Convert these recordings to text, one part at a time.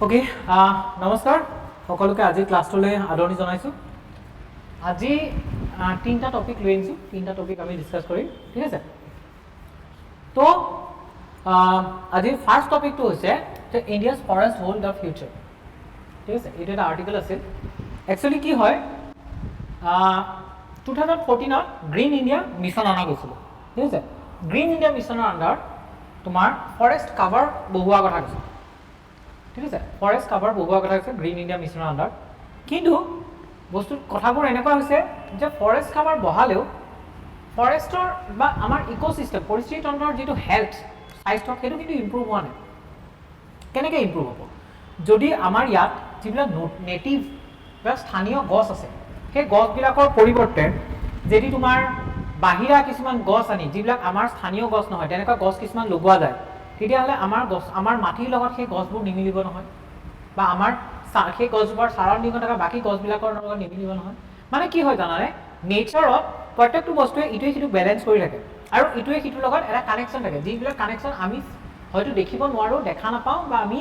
Okay नमस्कार সকলোকে আজি ক্লাছটোলৈ আদৰণি জনাইছোঁ। আজি তিনিটা টপিক লৈ আনিছোঁ, তিনিটা টপিক আমি ডিছকাছ কৰিম, ঠিক আছে। তো আজি ফাৰ্ষ্ট টপিকটো হৈছে যে India's forest hold the future, ঠিক আছে। এইটো এটা আৰ্টিকেল আছিল। একচুৱেলি কি হয় 2014ত গ্ৰীণ ইণ্ডিয়া মিছন অনা গৈছিল, ঠিক আছে। গ্ৰীণ ইণ্ডিয়া মিছনৰ আণ্ডাৰত তোমাৰ ফৰেষ্ট কাভাৰ বহোৱা কথা কৈছে, ঠিক আছে। ফৰেষ্ট কাভাৰ বহোৱা কথা হৈছে গ্ৰীণ ইণ্ডিয়া মিছনৰ আণ্ডাৰত। কিন্তু বস্তু কথাবোৰ এনেকুৱা হৈছে যে ফৰেষ্ট কাভাৰ বহালেও ফৰেষ্টৰ বা আমাৰ ইক'চিষ্টেম পৰিস্থিতি তন্ত্ৰৰ যিটো হেল্থ স্বাস্থ্য সেইটো কিন্তু ইম্প্ৰুভ হোৱা নাই। কেনেকৈ ইম্প্ৰুভ হ'ব যদি আমাৰ ইয়াত যিবিলাক নেটিভ বা স্থানীয় গছ আছে সেই গছবিলাকৰ পৰিৱৰ্তে যদি তোমাৰ বাহিৰা কিছুমান গছ আনি যিবিলাক আমাৰ স্থানীয় গছ নহয় তেনেকুৱা গছ কিছুমান লগোৱা যায়, তেতিয়াহ'লে আমাৰ মাটিৰ লগত সেই গছবোৰ নিমিলিব নহয়, বা আমাৰ সেই গছজোপাৰ চাৰাউণ্ডিঙত থকা বাকী গছবিলাকৰ লগত নিমিলিব নহয়। মানে কি হয় জানানে, নেচাৰত প্ৰত্যেকটো বস্তুৱে ইটোৱে সিটোক বেলেঞ্চ কৰি থাকে আৰু ইটোৱে সিটোৰ লগত এটা কানেকশ্যন থাকে, যিবিলাক কানেকশ্যন আমি হয়তো দেখিব নোৱাৰোঁ, দেখা নাপাওঁ, বা আমি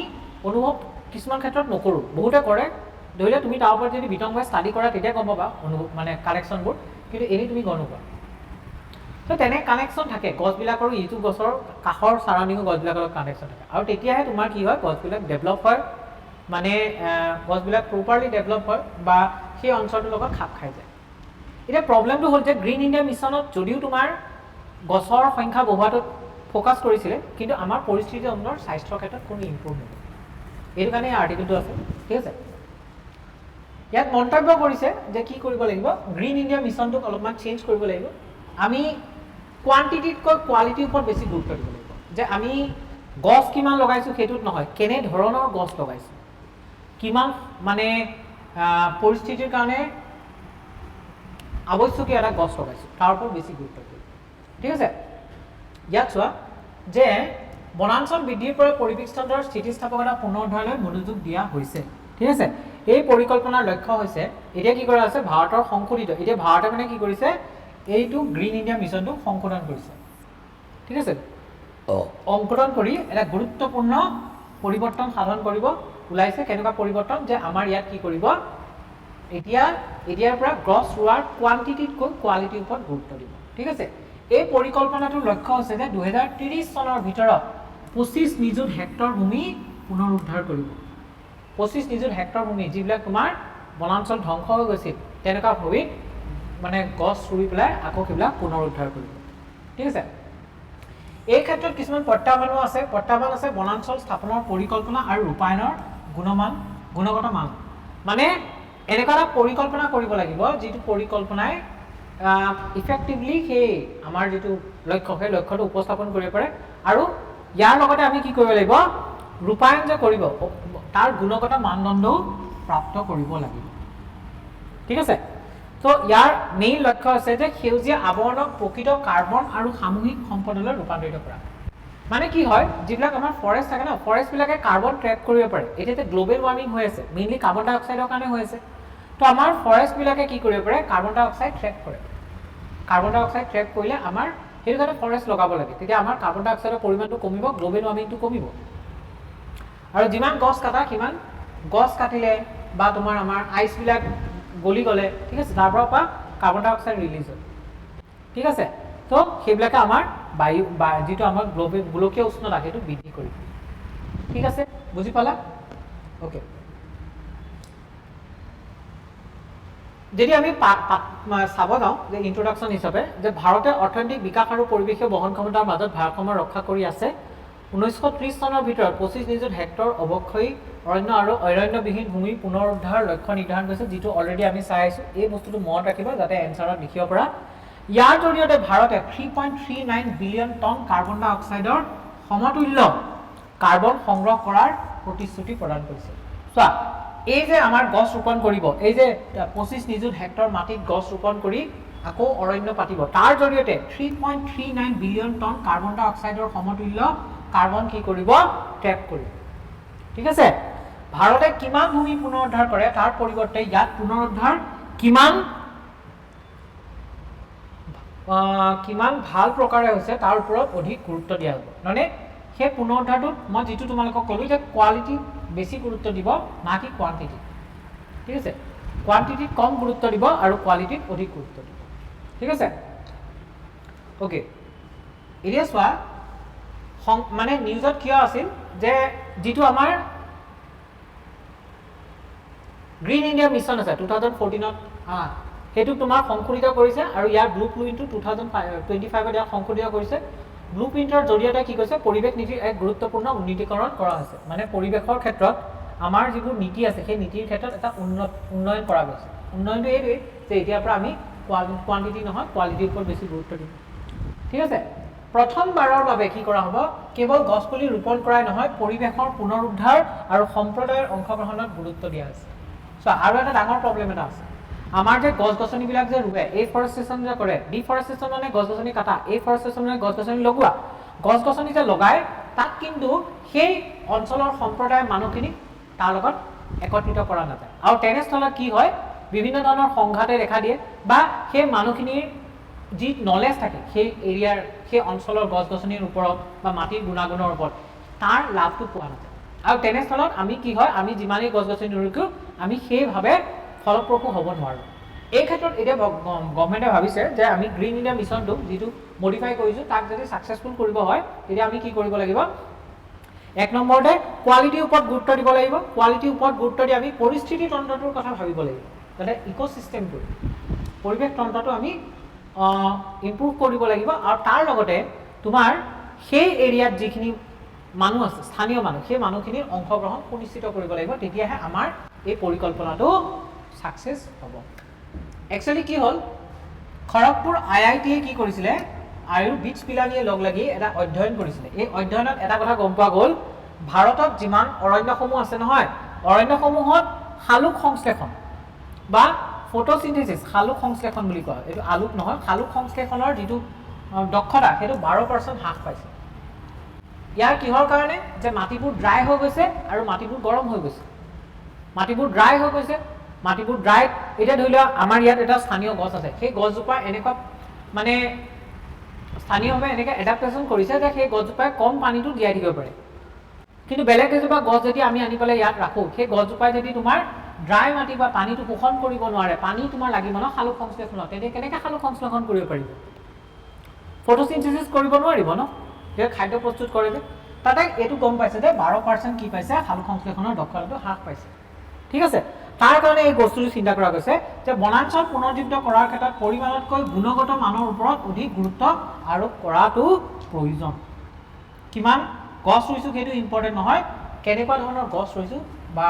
অনুভৱ কিছুমান ক্ষেত্ৰত নকৰোঁ। বহুতে কৰে, ধৰিলে তুমি তাৰ ওপৰত যদি বিতংভাৱে ষ্টাডি কৰা তেতিয়া গম পাবা অনুভৱ মানে কানেকশ্যনবোৰ, কিন্তু এনেই তুমি গম নোপোৱা। তো তেনে কানেকশ্যন থাকে গছবিলাকৰো, ইটো গছৰ কাষৰ চাৰাউণ্ডিঙৰ গছবিলাকৰ লগত কানেকশ্যন থাকে, আৰু তেতিয়াহে তোমাৰ কি হয় গছবিলাক ডেভেলপ হয়, মানে গছবিলাক প্ৰপাৰলি ডেভেলপ হয় বা সেই অঞ্চলটোৰ লগত খাপ খাই যায়। এতিয়া প্ৰব্লেমটো হ'ল যে গ্ৰীণ ইণ্ডিয়া মিছনত যদিও তোমাৰ গছৰ সংখ্যা বঢ়োৱাটোত ফ'কাছ কৰিছিলে, কিন্তু আমাৰ পৰিস্থিতি তন্ত্ৰৰ স্বাস্থ্যৰ ক্ষেত্ৰত কোনো ইম্প্ৰুভ নহয়। এইটো কাৰণে এই আৰ্টিকেলটো আছে, ঠিক আছে। ইয়াত মন্তব্য কৰিছে যে কি কৰিব লাগিব, গ্ৰীণ ইণ্ডিয়া মিছনটোক অলপমান চেঞ্জ কৰিব লাগিব। আমি কোৱান্টিটিতকৈ কোৱালিটিৰ ওপৰত বেছি গুৰুত্ব দিব লাগিব, যে আমি গছ কিমান লগাইছোঁ সেইটোত নহয়, কেনে ধৰণৰ গছ লগাইছোঁ, কিমান মানে পৰিস্থিতিৰ কাৰণে আৱশ্যকীয় এটা গছ লগাইছোঁ তাৰ ওপৰত বেছি গুৰুত্ব দিব, ঠিক আছে। ইয়াত চোৱা যে বনাঞ্চল বৃদ্ধিৰ পৰা পৰিৱেশ তন্ত্ৰৰ স্থিতিস্থাপকতা পুনৰুদ্ধাৰলৈ মনোযোগ দিয়া হৈছে, ঠিক আছে। এই পৰিকল্পনাৰ লক্ষ্য হৈছে এতিয়া কি কৰা হৈছে ভাৰতৰ সংশোধিত, এতিয়া ভাৰতে মানে কি কৰিছে এইটো গ্ৰীণ ইণ্ডিয়া মিছনটো সংশোধন কৰিছে, ঠিক আছে। সংশোধন কৰি এটা গুৰুত্বপূৰ্ণ পৰিৱৰ্তন সাধন কৰিব ওলাইছে। কেনেকুৱা পৰিৱৰ্তন, যে আমাৰ ইয়াত কি কৰিব এতিয়াৰ পৰা গছ ৰোৱাৰ কোৱান্টিটিতকৈ কোৱালিটিৰ ওপৰত গুৰুত্ব দিব, ঠিক আছে। এই পৰিকল্পনাটোৰ লক্ষ্য হৈছে যে 2030 চনৰ ভিতৰত 25 নিযুত হেক্টৰ ভূমি পুনৰুদ্ধাৰ কৰিব। 25 নিযুত হেক্টৰ ভূমি যিবিলাক তোমাৰ বনাঞ্চল ধ্বংস হৈ গৈছিল তেনেকুৱা ভূমিত মানে গছ ৰুই পেলাই আকৌ সেইবিলাক পুনৰুদ্ধাৰ কৰিব, ঠিক আছে। এই ক্ষেত্ৰত কিছুমান প্ৰত্যাহ্বানো আছে। প্ৰত্যাহ্বান আছে বনাঞ্চল স্থাপনৰ পৰিকল্পনা আৰু ৰূপায়ণৰ গুণগত মান। মানে এনেকুৱা এটা পৰিকল্পনা কৰিব লাগিব যিটো পৰিকল্পনাই ইফেক্টিভলি সেই আমাৰ যিটো লক্ষ্য সেই লক্ষ্যটো উপস্থাপন কৰিব পাৰে, আৰু ইয়াৰ লগতে আমি কি কৰিব লাগিব, ৰূপায়ণ যে কৰিব তাৰ গুণগত মানদণ্ডও প্ৰাপ্ত কৰিব লাগিব, ঠিক আছে। তো ইয়াৰ মেইন লক্ষ্য আছে যে সেউজীয়া আৱৰণক প্ৰকৃত কাৰ্বন আৰু সামূহিক সম্পদলৈ ৰূপান্তৰিত কৰা। মানে কি হয়, যিবিলাক আমাৰ ফৰেষ্ট থাকে ন, ফৰেষ্টবিলাকে কাৰ্বন ট্ৰেপ কৰিব পাৰে। এতিয়া গ্ল'বেল ৱাৰ্মিং হৈ আছে, মেইনলি কাৰ্বন ডাই অক্সাইডৰ কাৰণে হৈ আছে। তো আমাৰ ফৰেষ্টবিলাকে কি কৰিব পাৰে, কাৰ্বন ডাই অক্সাইড ট্ৰেপ কৰে। কাৰ্বন ডাই অক্সাইড ট্ৰেপ কৰিলে আমাৰ সেইটো কাৰণে ফৰেষ্ট লগাব লাগে, তেতিয়া আমাৰ কাৰ্বন ডাই অক্সাইডৰ পৰিমাণটো কমিব, গ্ল'বেল ৱাৰ্মিংটো কমিব। আৰু যিমান গছ কাটা সিমান গছ কাটিলে বা তোমাৰ আমাৰ আইচবিলাক গলি গ'লে, ঠিক আছে, তাৰ পৰা কাৰ্বন ডাই অক্সাইড ৰিলিজ হয়, ঠিক আছে। তো সেইবিলাকে আমাৰ বায়ু বা যিটো আমাৰ গোলকীয় উষ্ণতা সেইটো বৃদ্ধি কৰিব, ঠিক আছে, বুজি পালা? অ'কে। যদি আমি চাব যাওঁ যে ইন্ট্ৰডাকশ্যন হিচাপে যে ভাৰতে অৰ্থনৈতিক বিকাশ আৰু পৰিৱেশীয় বহনক্ষমতাৰ মাজত ভাৰসাম্য ৰক্ষা কৰি আছে। 1930 চনৰ ভিতৰত 25 নিযুত হেক্টৰ অৱক্ষয়ী অৰণ্য আৰু অৰণ্যবিহীন ভূমি পুনৰুদ্ধাৰ লক্ষ্য নিৰ্ধাৰণ কৰিছে, যিটো অলৰেডি আমি চাই আহিছোঁ। এই বস্তুটো মনত ৰাখিবা যাতে এনচাৰত লিখিব পৰা। ইয়াৰ জৰিয়তে ভাৰতে 3.39 বিলিয়ন টন কাৰ্বন ডাই অক্সাইডৰ সমতুল্য কাৰ্বন সংগ্ৰহ কৰাৰ প্ৰতিশ্ৰুতি প্ৰদান কৰিছে। চোৱা, এই যে আমাৰ গছ ৰোপণ কৰিব, এই যে 25 নিযুত হেক্টৰ মাটিত গছ ৰোপণ কৰি আকৌ অৰণ্য পাতিব, তাৰ জৰিয়তে 3.39 বিলিয়ন টন কাৰ্বন ডাই অক্সাইডৰ সমতুল্য কাৰ্বন কি কৰিব, ট্ৰেপ কৰিব, ঠিক আছে। ভাৰতে কিমান ভূমি পুনৰুদ্ধাৰ কৰে তাৰ পৰিৱৰ্তে ইয়াত পুনৰুদ্ধাৰ কিমান ভাল প্ৰকাৰে হৈছে তাৰ ওপৰত অধিক গুৰুত্ব দিয়া হ'ব। মানে সেই পুনৰুদ্ধাৰটোত মই যিটো তোমালোকক ক'লোঁ যে কোৱালিটি বেছি গুৰুত্ব দিব না কি কোৱান্টিটি, ঠিক আছে। কোৱান্টিটিত কম গুৰুত্ব দিব আৰু কোৱালিটিত অধিক গুৰুত্ব দিব, ঠিক আছে। অ'কে, এতিয়া চোৱা মানে নিউজত কিয় আছিল যে যিটো আমাৰ গ্ৰীণ ইণ্ডিয়া মিছন আছে 2014ত, সেইটো তোমাৰ সংশোধিত কৰিছে আৰু ইয়াৰ ব্লু প্ৰিণ্টটো 2025ত ইয়াক সংশোধিত কৰিছে। ব্লু প্ৰিণ্টৰ জৰিয়তে কি কৈছে, পৰিৱেশ নীতিৰ এক গুৰুত্বপূৰ্ণ উন্নীতকৰণ কৰা হৈছে। মানে পৰিৱেশৰ ক্ষেত্ৰত আমাৰ যিবোৰ নীতি আছে সেই নীতিৰ ক্ষেত্ৰত এটা উন্নয়ন কৰা গৈছে। উন্নয়নটো এইটোৱেই যে এতিয়াৰ পৰা আমি কোৱান্টিটি নহয় কোৱালিটিৰ ওপৰত বেছি গুৰুত্ব দিম, ঠিক আছে। প্ৰথমবাৰৰ বাবে কি কৰা হ'ব, কেৱল গছপুলি ৰোপণ কৰাই নহয়, পৰিৱেশৰ পুনৰুদ্ধাৰ আৰু সম্প্ৰদায়ৰ অংশগ্ৰহণত গুৰুত্ব দিয়া হৈছে। চ' আৰু এটা ডাঙৰ প্ৰব্লেম এটা আছে, আমাৰ যে গছ গছনিবিলাক যে ৰুৱে, এফৰেষ্টেশ্যন যে কৰে, ডিফৰেষ্টেশ্যন মানে গছ গছনি কাটা, এফৰেষ্টেশ্যন মানে গছ গছনি লগোৱা, গছ গছনি যে লগায় তাত কিন্তু সেই অঞ্চলৰ সম্প্ৰদায়ৰ মানুহখিনিক তাৰ লগত একত্ৰিত কৰা নাযায়। আৰু তেনেস্থলত কি হয়, বিভিন্ন ধৰণৰ সংঘাতে দেখা দিয়ে বা সেই মানুহখিনিৰ যি নলেজ থাকে সেই এৰিয়াৰ সেই অঞ্চলৰ গছ গছনিৰ ওপৰত বা মাটিৰ গুণাগুণৰ ওপৰত তাৰ লাভটো পোৱা নাযায়। আৰু তেনেস্থলত আমি কি হয়, আমি যিমানেই গছ গছনি ৰুওঁ আমি সেইভাৱে ফলপ্ৰসূ হ'ব নোৱাৰোঁ। এই ক্ষেত্ৰত এতিয়া গভৰ্ণমেণ্টে ভাবিছে যে আমি গ্ৰীণ ইণ্ডিয়া মিছনটো যিটো মডিফাই কৰিছোঁ তাক যদি ছাকচেছফুল কৰিব হয় তেতিয়া আমি কি কৰিব লাগিব, এক নম্বৰতে কোৱালিটিৰ ওপৰত গুৰুত্ব দিব লাগিব। কোৱালিটিৰ ওপৰত গুৰুত্ব দি আমি পৰিস্থিতি তন্ত্ৰটোৰ কথা ভাবিব লাগিব, যাতে ইক'চিষ্টেমটো পৰিৱেশ তন্ত্ৰটো আমি ইম্প্ৰুভ কৰিব লাগিব। আৰু তাৰ লগতে তোমাৰ সেই এৰিয়াত যিখিনি মানুহ আছে, স্থানীয় মানুহ, সেই মানুহখিনিৰ অংশগ্ৰহণ সুনিশ্চিত কৰিব লাগিব, তেতিয়াহে আমাৰ এই পৰিকল্পনাটো ছাকচেছ হ'ব। একচুৱেলি কি হ'ল, খড়গপুৰ IIT-য়ে কি কৰিছিলে, আয়ুৰ্বেদ পিলানীয়ে লগ লাগি এটা অধ্যয়ন কৰিছিলে। এই অধ্যয়নত এটা কথা গম পোৱা গ'ল, ভাৰতত যিমান অৰণ্যসমূহ আছে নহয়, অৰণ্যসমূহত শালুক সংশ্লেষণ বা ফটোচিনথেচিছ, শালুক সংশ্লেষণ বুলি কোৱা হয়, এইটো আলোক নহয়, শালুক সংশ্লেষণৰ যিটো দক্ষতা সেইটো 12% হ্ৰাস পাইছে। ইয়াৰ কিহৰ কাৰণে, যে মাটিবোৰ ড্ৰাই হৈ গৈছে আৰু মাটিবোৰ গৰম হৈ গৈছে। মাটিবোৰ ড্ৰাই হৈ গৈছে, মাটিবোৰ ড্ৰাই, এতিয়া ধৰি লোৱা আমাৰ ইয়াত এটা স্থানীয় গছ আছে, সেই গছজোপা এনেকুৱা মানে স্থানীয়ভাৱে এনেকৈ এডাপ্টেশ্যন কৰিছে যে সেই গছজোপাই কম পানীটো জীয়াই থাকিব পাৰে। কিন্তু বেলেগ এজোপা গছ যদি আমি আনি পেলাই ইয়াত ৰাখোঁ, সেই গছজোপাই যদি তোমাৰ ড্ৰাই মাটি বা পানীটো শোষণ কৰিব নোৱাৰে, পানী তোমাৰ লাগিব ন শালুক সংশ্লেষণত, তেতিয়া কেনেকৈ শালুক সংশ্লেষণ কৰিব পাৰিব, ফটোচিনথেচিছ কৰিব নোৱাৰিব ন, যে খাদ্য প্ৰস্তুত কৰে যে। তাতে এইটো গম পাইছে যে 12% কি পাইছে, শালুক সংশ্লেষণৰ দক্ষতাটো হ্ৰাস পাইছে, ঠিক আছে। তাৰ কাৰণে এই বস্তুটো চিন্তা কৰা গৈছে যে বনাঞ্চল পুনৰুজ্জীৱিত কৰাৰ ক্ষেত্ৰত পৰিমাণতকৈ গুণগত মানৰ ওপৰত অধিক গুৰুত্ব আৰোপ কৰাটো প্ৰয়োজন। কিমান গছ ৰুইছোঁ সেইটো ইম্পৰ্টেণ্ট নহয়, কেনেকুৱা ধৰণৰ গছ ৰুইছোঁ বা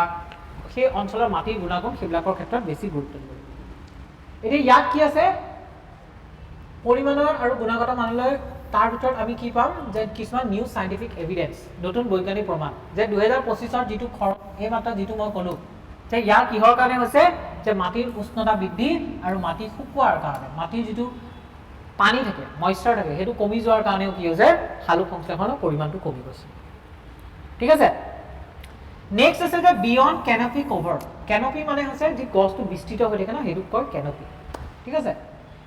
সেই অঞ্চলৰ মাটিৰ গুণাগুণ সেইবিলাকৰ ক্ষেত্ৰত বেছি গুৰুত্ব দিব লাগিব। এতিয়া ইয়াত কি আছে, পৰিমাণৰ আৰু গুণগত মানলৈ তাৰ ভিতৰত আমি কি পাম, যে কিছুমান নিউ চাইণ্টিফিক এভিডেন্স, নতুন বৈজ্ঞানিক প্ৰমাণ, যে 2025ৰ যিটো এই মাত্ৰা যিটো মই ক'লোঁ যে ইয়াৰ কিহৰ কাৰণে হৈছে, যে মাটিৰ উষ্ণতা বৃদ্ধি আৰু মাটি শুকোৱাৰ কাৰণে, মাটিৰ যিটো পানী থাকে, মইশ্চাৰ থাকে, সেইটো কমি যোৱাৰ কাৰণেও কি হৈছে, শালুক সংশ্লেষণৰ পৰিমাণটো কমি গৈছে, ঠিক আছে। নেক্সট আছে যে বিয়ণ্ড কেনপি কভাৰ। কেনপি মানে হৈছে যি গছটো বিস্তৃত হৈ থাকে ন, সেইটোক কয় কেনপি, ঠিক আছে।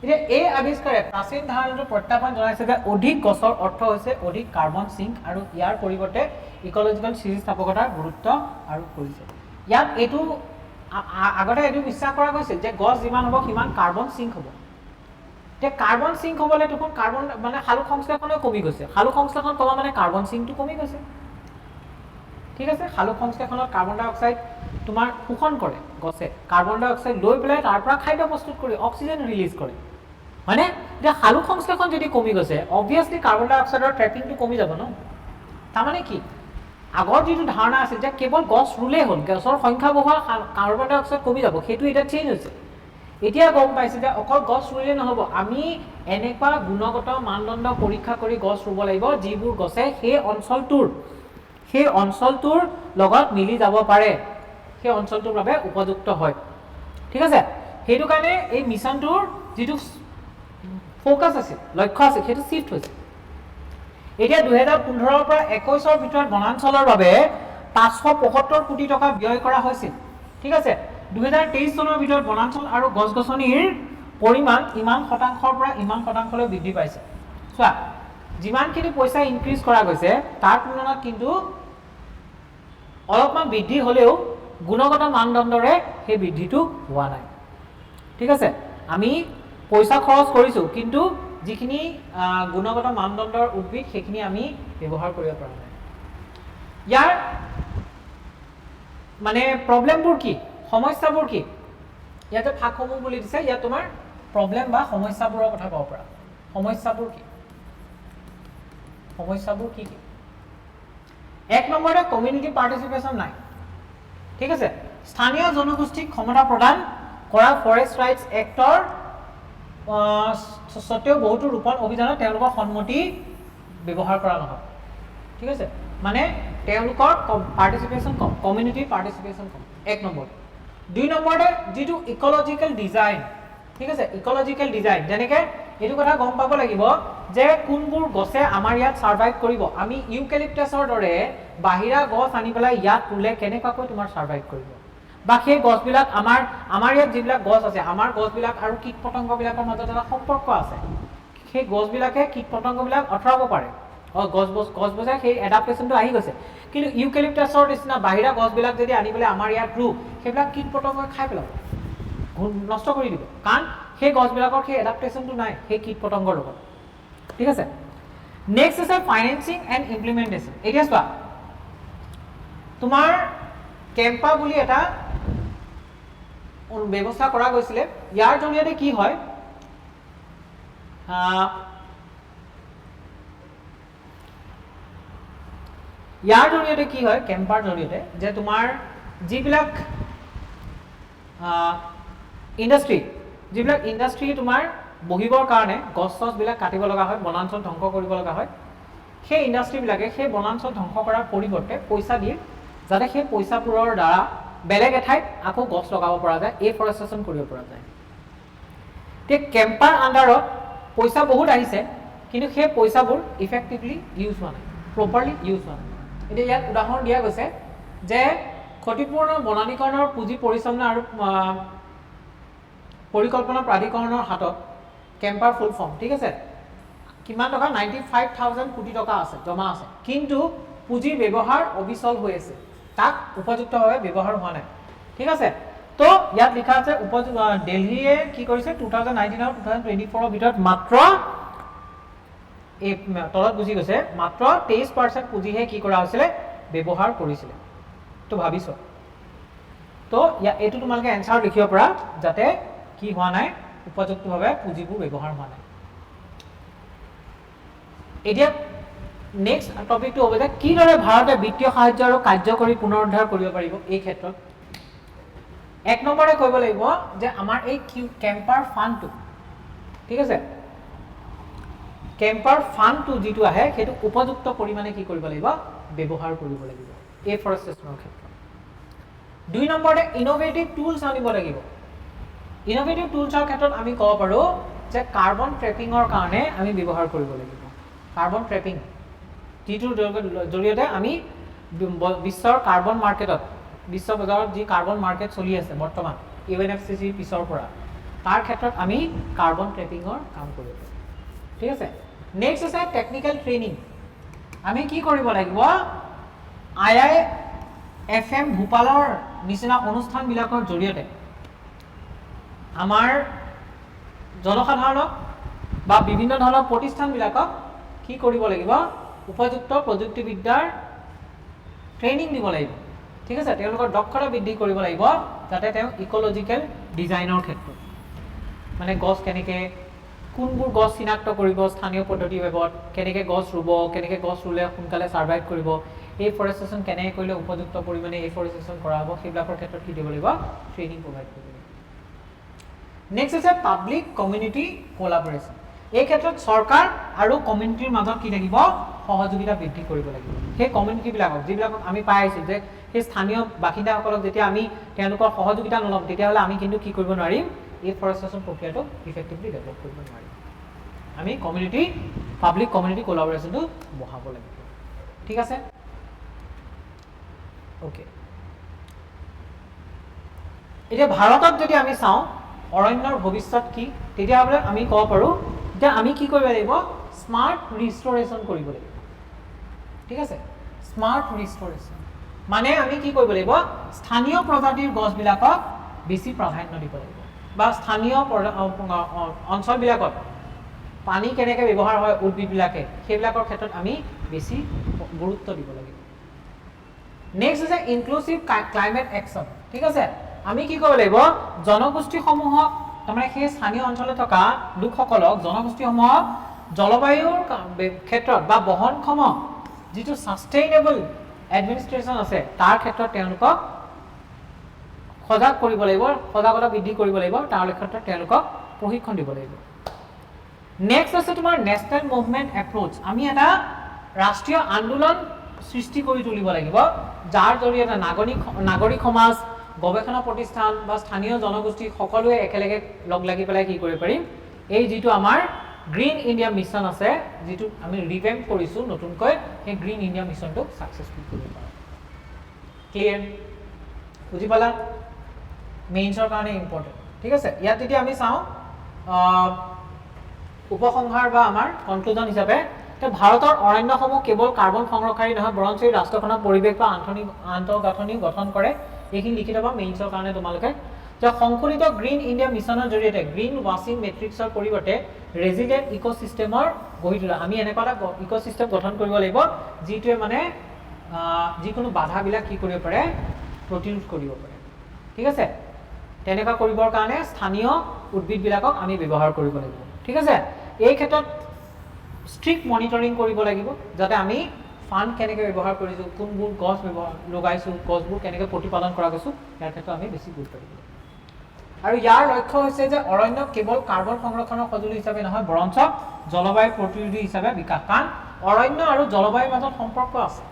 এতিয়া এই আৱিষ্কাৰে প্ৰাচীন ধাৰণাটো প্ৰত্যাহ্বান জনাইছে যে অধিক গছৰ অৰ্থ হৈছে অধিক কাৰ্বন সিংক, আৰু ইয়াৰ পৰিৱৰ্তে ইক'লজিকেল স্থিতিস্থাপকতাৰ গুৰুত্ব আৰোপ কৰিছে। ইয়াত এইটো আগতে এইটো বিশ্বাস কৰা গৈছিল যে গছ যিমান হ'ব সিমান কাৰ্বন সিংক হ'ব। এতিয়া কাৰ্বন সিংক হ'বলৈ দেখোন কাৰ্বন মানে শালুক সংশ্লেষণো কমি গৈছে, শালুক সংশ্লেষণ কমা মানে কাৰ্বন সিংকটো কমি গৈছে, ঠিক আছে। শালুক সংশ্লেষণত কাৰ্বন ডাই অক্সাইড তোমাৰ শোষণ কৰে গছে, কাৰ্বন ডাই অক্সাইড লৈ পেলাই তাৰ পৰা খাদ্য প্ৰস্তুত কৰি অক্সিজেন ৰিলিজ কৰে, হয়নে। এতিয়া শালুক সংশ্লেষণ যদি কমি গৈছে, অবভিয়াছলি কাৰ্বন ডাই অক্সাইডৰ ট্ৰেপিংটো কমি যাব ন। তাৰমানে কি, আগৰ যিটো ধাৰণা আছিল যে কেৱল গছ ৰুলেই হ'ল, গছৰ সংখ্যা বঢ়োৱা কাৰ্বন ডাই অক্সাইড কমি যাব, সেইটো এতিয়া চেঞ্জ হৈছে। এতিয়া গম পাইছে যে অকল গছ ৰুলেই নহ'ব, আমি এনেকুৱা গুণগত মানদণ্ড পৰীক্ষা কৰি গছ ৰুব লাগিব যিবোৰ গছে সেই অঞ্চলটোৰ লগত মিলি যাব পাৰে, সেই অঞ্চলটোৰ বাবে উপযুক্ত হয়, ঠিক আছে। সেইটো কাৰণে এই মিছনটোৰ যিটো ফ'কাছ আছিল, লক্ষ্য আছিল, সেইটো চিফ্ট হৈছে। এতিয়া 2015 পৰা 21ৰ ভিতৰত বনাঞ্চলৰ বাবে 575 কোটি টকা ব্যয় কৰা হৈছিল, ঠিক আছে। 2023 চনৰ ভিতৰত বনাঞ্চল আৰু গছ গছনিৰ পৰিমাণ ইমান শতাংশৰ পৰা ইমান শতাংশলৈ বৃদ্ধি পাইছে। চোৱা যিমানখিনি পইচা ইনক্ৰিজ কৰা গৈছে তাৰ তুলনাত কিন্তু অলপমান বৃদ্ধি হ'লেও গুণগত মানদণ্ডৰে সেই বৃদ্ধিটো হোৱা নাই ঠিক আছে আমি পইচা খৰচ কৰিছোঁ কিন্তু যিখিনি গুণগত মানদণ্ডৰ উদ্ভিদ সেইখিনি আমি ব্যৱহাৰ কৰিব পৰা নাই ইয়াৰ মানে প্ৰব্লেমবোৰ কি সমস্যাবোৰ কি ইয়াতে ফাকসমূহ বুলি দিছে ইয়াত তোমাৰ প্ৰব্লেম বা সমস্যাবোৰৰ কথা ক'ব পৰা সমস্যাবোৰ কি এক নম্বৰতে কমিউনিটি পাৰ্টিচিপেশ্যন নাই ঠিক আছে স্থানীয় জনগোষ্ঠীক ক্ষমতা প্ৰদান কৰা ফৰেষ্ট ৰাইটছ এক্টৰ সত্ত্বেও বহুতো ৰূপণ অভিযানত তেওঁলোকৰ সন্মতি ব্যৱহাৰ কৰা নহয় ঠিক আছে মানে তেওঁলোকৰ পাৰ্টিচিপেশ্যন কম কমিউনিটি পাৰ্টিচিপেশ্যন কম এক নম্বৰ দুই নম্বৰতে যিটো ইক'লজিকেল ডিজাইন ঠিক আছে ইক'লজিকেল ডিজাইন যেনেকৈ এইটো কথা গম পাব লাগিব যে কোনবোৰ গছে আমাৰ ইয়াত সাৰ্ভাইভ কৰিব আমি ইউকেলিপ্টাছৰ দৰে বাহিৰা গছ আনি পেলাই ইয়াত ৰুলে কেনেকুৱাকৈ তোমাৰ সাৰ্ভাইভ কৰিব বা সেই গছবিলাক আমাৰ ইয়াত যিবিলাক গছ আছে আমাৰ গছবিলাক আৰু কীট পতংগবিলাকৰ মাজত এটা সম্পৰ্ক আছে সেই গছবিলাকে কীট পতংগবিলাক আঁতৰাব পাৰে গছবোৰে সেই এডাপ্টেশ্যনটো আহি গৈছে কিন্তু ইউকেলিপ্টাছৰ নিচিনা বাহিৰা গছবিলাক যদি আনি পেলাই আমাৰ ইয়াত ৰু সেইবিলাক কীট পতংগই খাই পেলাব নষ্ট কৰি দিব কাৰণ সেই গছবিলাকৰ সেই এডাপ্টেশ্যনটো নাই সেই কীট পতংগৰ লগত ঠিক আছে নেক্সট আছে ফাইনেন্সিং এণ্ড ইমপ্লিমেণ্টেশ্যন এতিয়া চোৱা তোমাৰ কেম্পা বুলি এটা ব্যৱস্থা কৰা গৈছিলে ইয়াৰ জৰিয়তে কি হয় কেম্পাৰ জৰিয়তে যে তোমাৰ যিবিলাক ইণ্ডাষ্ট্ৰী তোমাৰ বহিবৰ কাৰণে গছ চছবিলাক কাটিব লগা হয় বনাঞ্চল ধ্বংস কৰিব লগা হয় সেই ইণ্ডাষ্ট্ৰীবিলাকে সেই বনাঞ্চল ধ্বংস কৰাৰ পৰিৱৰ্তে পইচা দিয়ে যাতে সেই পইচাবোৰৰ দ্বাৰা বেলেগ এঠাইত আকৌ গছ লগাব পৰা যায় এফৰেষ্টেশ্যন কৰিব পৰা যায় তে কেম্পাৰ আণ্ডাৰত পইচা বহুত আহিছে কিন্তু সেই পইচাবোৰ ইফেক্টিভলি ইউজ হোৱা নাই প্ৰপাৰলি ইউজ হোৱা নাই এতিয়া ইয়াত উদাহৰণ দিয়া গৈছে যে ক্ষতিপূৰ্ণ বনানীকৰণৰ পুঁজি পৰিচালনা আৰু পৰিকল্পনা প্ৰাধিকৰণৰ হাতত কেম্পাৰ ফুল ফৰ্ম ঠিক আছে কিমান টকা 95,000 কোটি টকা আছে জমা আছে কিন্তু পুঁজিৰ ব্যৱহাৰ অবিচল হৈ আছে তাক উপযুক্তভাৱে ব্যৱহাৰ হোৱা নাই ঠিক আছে তো ইয়াত লিখা আছে দিল্লীয়ে কি কৰিছে 2019 আৰু 2024 ভিতৰত মাত্ৰ এই তলত বুজি গৈছে মাত্ৰ 23% পুঁজিহে কি কৰা হৈছিলে ব্যৱহাৰ কৰিছিলে তো ভাবিছ তো এইটো তোমালোকে এনসাৰ লিখিব পৰা যাতে কি হোৱা নাই উপযুক্তভাৱে পুঁজিবোৰ ব্যৱহাৰ হোৱা নাই এতিয়া নেক্সট টপিকটো হ'ব যে কিদৰে ভাৰতে বিত্তীয় সাহায্য আৰু কাৰ্যকৰী পুনৰুদ্ধাৰ কৰিব পাৰিব এই ক্ষেত্ৰত এক নম্বৰে কৰিব লাগিব যে আমাৰ এই কেম্পাৰ ফাণ্ডটো ঠিক আছে কেম্পাৰ ফাণ্ডটো যিটো আহে সেইটো উপযুক্ত পৰিমাণে কি কৰিব লাগিব ব্যৱহাৰ কৰিব লাগিব এফৰেষ্টেশ্যনৰ ক্ষেত্ৰত দুই নম্বৰে ইনোভেটিভ টুলছ আনিব লাগিব ইনোভেটিভ টুলছৰ ক্ষেত্ৰত আমি ক'ব পাৰোঁ যে কাৰ্বন ট্ৰেপিঙৰ কাৰণে আমি ব্যৱহাৰ কৰিব লাগিব কাৰ্বন ট্ৰেপিং যিটোৰ জৰিয়তে আমি বিশ্বৰ কাৰ্বন মাৰ্কেটত বিশ্ব বজাৰত যি কাৰ্বন মাৰ্কেট চলি আছে বৰ্তমান UNFCCC পিছৰ পৰা তাৰ ক্ষেত্ৰত আমি কাৰ্বন ট্ৰেপিঙৰ কাম কৰিব পাৰোঁ ঠিক আছে নেক্সট আছে টেকনিকেল ট্ৰেইনিং আমি কি কৰিব লাগিব IIFM ভূপালৰ নিচিনা অনুষ্ঠানবিলাকৰ জৰিয়তে আমাৰ জনসাধাৰণক বা বিভিন্ন ধৰণৰ প্ৰতিষ্ঠানবিলাকক কি কৰিব লাগিব উপযুক্ত প্ৰযুক্তিবিদ্যাৰ ট্ৰেইনিং দিব লাগিব ঠিক আছে তেওঁলোকৰ দক্ষতা বৃদ্ধি কৰিব লাগিব যাতে তেওঁ ইক'লজিকেল ডিজাইনৰ ক্ষেত্ৰত মানে গছ কেনেকৈ কোনবোৰ গছ চিনাক্ত কৰিব স্থানীয় পদ্ধতি ব্যৱহাৰত কেনেকৈ গছ ৰুব কেনেকৈ গছ ৰুলে সোনকালে সাৰ্ভাইভ কৰিব এফৰেষ্টেশ্যন কেনেকৈ কৰিলে উপযুক্ত পৰিমাণে এফৰেষ্টেশ্যন কৰা হ'ব সেইবিলাকৰ ক্ষেত্ৰত কি দিব লাগিব ট্ৰেইনিং প্ৰভাইড কৰিব লাগিব নেক্সট আছে পাব্লিক কমিউনিটি কোলাবৰেশ্যন এই ক্ষেত্ৰত চৰকাৰ আৰু কমিউনিটিৰ মাজত কি লাগিব সহযোগিতা বৃদ্ধি কৰিব লাগিব সেই কমিউনিটিবিলাকক যিবিলাকক আমি পাই আহিছোঁ যে সেই স্থানীয় বাসিন্দাসকলক যেতিয়া আমি তেওঁলোকৰ সহযোগিতা নল'ম তেতিয়াহ'লে আমি কিন্তু কি কৰিব নোৱাৰিম এফৰেষ্টেশ্যন প্ৰক্ৰিয়াটো ইফেক্টিভলি ডেভেলপ কৰিব নোৱাৰিম আমি পাব্লিক কমিউনিটি কোলাবৰেশ্যনটো বঢ়াব লাগিব ঠিক আছে ওকে এতিয়া ভাৰতত যদি আমি চাওঁ অৰণ্যৰ ভৱিষ্যত কি তেতিয়াহ'লে আমি ক'ব পাৰোঁ যে আমি কি কৰিব লাগিব স্মাৰ্ট ৰিষ্টৰেশ্যন কৰিব লাগিব ঠিক আছে স্মাৰ্ট ৰিষ্টৰেশ্যন মানে আমি কি কৰিব লাগিব স্থানীয় প্ৰজাতিৰ গছবিলাকক বেছি প্ৰাধান্য দিব লাগিব বা স্থানীয় অঞ্চলবিলাকত পানী কেনেকৈ ব্যৱহাৰ হয় উদ্ভিদবিলাকে সেইবিলাকৰ ক্ষেত্ৰত আমি বেছি গুৰুত্ব দিব লাগিব নেক্সট হৈছে ইনক্লুচিভ ক্লাইমেট একশ্যন ঠিক আছে আমি কি কৰিব লাগিব জনগোষ্ঠীসমূহক তাৰমানে সেই স্থানীয় অঞ্চলত থকা লোকসকলক জনগোষ্ঠীসমূহক জলবায়ুৰ ক্ষেত্ৰত বা বহনক্ষম যিটো ছাষ্টেইনেবল এডমিনিষ্ট্ৰেশ্যন আছে তাৰ ক্ষেত্ৰত তেওঁলোকক সজাগ কৰিব লাগিব সজাগতা বৃদ্ধি কৰিব লাগিব তাৰ ক্ষেত্ৰত তেওঁলোকক প্ৰশিক্ষণ দিব লাগিব নেক্সট আছে তোমাৰ নেশ্যনেল মুভমেণ্ট এপ্ৰ'চ আমি এটা ৰাষ্ট্ৰীয় আন্দোলন সৃষ্টি কৰি তুলিব লাগিব যাৰ জৰিয়তে নাগৰিক সমাজ গৱেষণা প্ৰতিষ্ঠান বা স্থানীয় জনগোষ্ঠী সকলোৱে একেলগে লগ লাগি পেলাই কি কৰিব পাৰিম এই যিটো আমাৰ গ্ৰীণ ইণ্ডিয়া মিছন আছে যিটো আমি ৰিভেম্প কৰিছোঁ নতুনকৈ সেই গ্ৰীণ ইণ্ডিয়া মিছনটোক ছাকচেছফুল কৰিব পাৰোঁ ক্লিয়াৰ বুজি পালা মেইনছৰ কাৰণে ইম্পৰ্টেণ্ট ঠিক আছে ইয়াত যদি আমি চাওঁ উপসংহাৰ বা আমাৰ কনক্লুজন হিচাপে ভাৰতৰ অৰণ্যসমূহ কেৱল কাৰ্বন সংৰক্ষণী নহয় বৰঞ্চ এই ৰাষ্ট্ৰখনৰ পৰিৱেশ বা আন্তঃগাঁথনি গঠন কৰে এইখিনি লিখি থবা মেইনছৰ কাৰণে তোমালোকে যে সংশোধিত গ্ৰীণ ইণ্ডিয়া মিছনৰ জৰিয়তে গ্ৰীণ ৱাশ্বিং মেট্ৰিক্সৰ পৰিৱৰ্তে ৰেজিলিয়েণ্ট ইক'চিষ্টেমৰ গঢ়ি তোলা আমি এনেকুৱা এটা ইক'চিষ্টেম গঠন কৰিব লাগিব যিটোৱে মানে যিকোনো বাধাবিলাক কি কৰিব পাৰে প্ৰতিৰোধ কৰিব পাৰে ঠিক আছে তেনেকুৱা কৰিবৰ কাৰণে স্থানীয় উদ্ভিদবিলাকক আমি ব্যৱহাৰ কৰিব লাগিব ঠিক আছে এই ক্ষেত্ৰত ষ্ট্ৰিক্ট মনিটৰিং কৰিব লাগিব যাতে আমি ফাণ্ড কেনেকৈ ব্যৱহাৰ কৰিছোঁ কোনবোৰ গছ লগাইছোঁ গছবোৰ কেনেকৈ প্ৰতিপালন কৰা গৈছোঁ ইয়াৰ ক্ষেত্ৰত আমি বেছি গুৰুত্ব দিব লাগিব আৰু ইয়াৰ লক্ষ্য হৈছে যে অৰণ্যক কেৱল কাৰ্বন সংৰক্ষণৰ সঁজুলি হিচাপে নহয় বৰঞ্চ জলবায়ু প্ৰতিৰোধী হিচাপে বিকাশ কাৰণ অৰণ্য আৰু জলবায়ুৰ মাজত সম্পৰ্ক আছে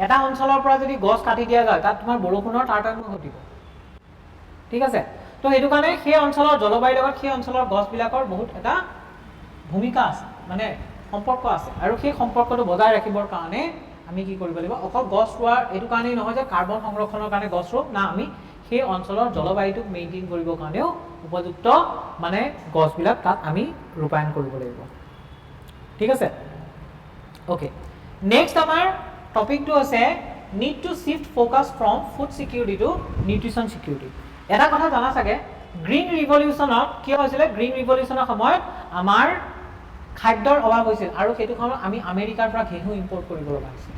এটা অঞ্চলৰ পৰা যদি গছ কাটি দিয়া যায় তাত তোমাৰ বৰষুণৰ তাৰতম্য ঘটিব ঠিক আছে তো সেইটো কাৰণে সেই অঞ্চলৰ জলবায়ুৰ লগত সেই অঞ্চলৰ গছবিলাকৰ বহুত এটা ভূমিকা আছে মানে সম্পৰ্ক আছে আৰু সেই সম্পৰ্কটো বজাই ৰাখিবৰ কাৰণে আমি কি কৰিব লাগিব অকল গছ ৰোৱাৰ এইটো কাৰণেই নহয় যে কাৰ্বন সংৰক্ষণৰ কাৰণে গছ ৰোওঁ না আমি সেই অঞ্চলৰ জলবায়ুটোক মেইনটেইন কৰিবৰ কাৰণেও উপযুক্ত মানে গছবিলাক তাত আমি ৰূপায়ণ কৰিব লাগিব ঠিক আছে অ'কে নেক্সট আমাৰ টপিকটো আছে need to shift focus from food security to nutrition security এটা কথা জানা চাগে গ্ৰীণ ৰিভলিউশ্যনত কি হৈছিলে গ্ৰীণ ৰিভলিউশ্যনৰ সময়ত আমাৰ খাদ্যৰ অভাৱ হৈছিল আৰু সেইটো সময়ত আমি আমেৰিকাৰ পৰা ঘেঁহু ইম্পৰ্ট কৰিব লগা হৈছিল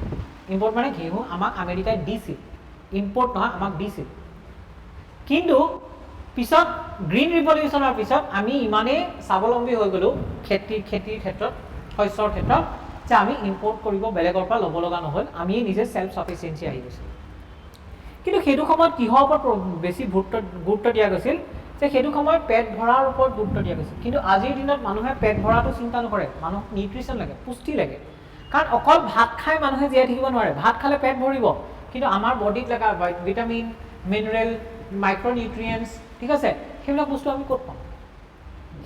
ইম্পৰ্ট মানে ঘেঁহু আমাক আমেৰিকাই দিছিল ইম্পৰ্ট নহয় আমাক দিছিল কিন্তু পিছত গ্ৰীণ ৰিভলিউশ্যনৰ পিছত আমি ইমানেই স্বাৱলম্বী হৈ গ'লোঁ খেতিৰ ক্ষেত্ৰত শস্যৰ ক্ষেত্ৰত যে আমি ইম্পৰ্ট কৰিব বেলেগৰ পৰা ল'ব লগা নহ'ল আমি নিজে ছেল্ফ ছাফিচিয়েঞ্চি আহি গৈছিল কিন্তু সেইটো সময়ত কিহৰ ওপৰত বেছি গুৰুত্ব দিয়া গৈছিল যে সেইটো সময়ত পেট ভৰাৰ ওপৰত গুৰুত্ব দিয়া গৈছিল কিন্তু আজিৰ দিনত মানুহে পেট ভৰাটো চিন্তা নকৰে মানুহক নিউট্ৰিশ্যন লাগে পুষ্টি লাগে কাৰণ অকল ভাত খাই মানুহে জীয়াই থাকিব নোৱাৰে ভাত খালে পেট ভৰিব কিন্তু আমাৰ বডিত লগা ভিটামিন মিনাৰেল মাইক্ৰ'নিউট্ৰিয়েণ্টছ ঠিক আছে সেইবিলাক বস্তু আমি ক'ত পাওঁ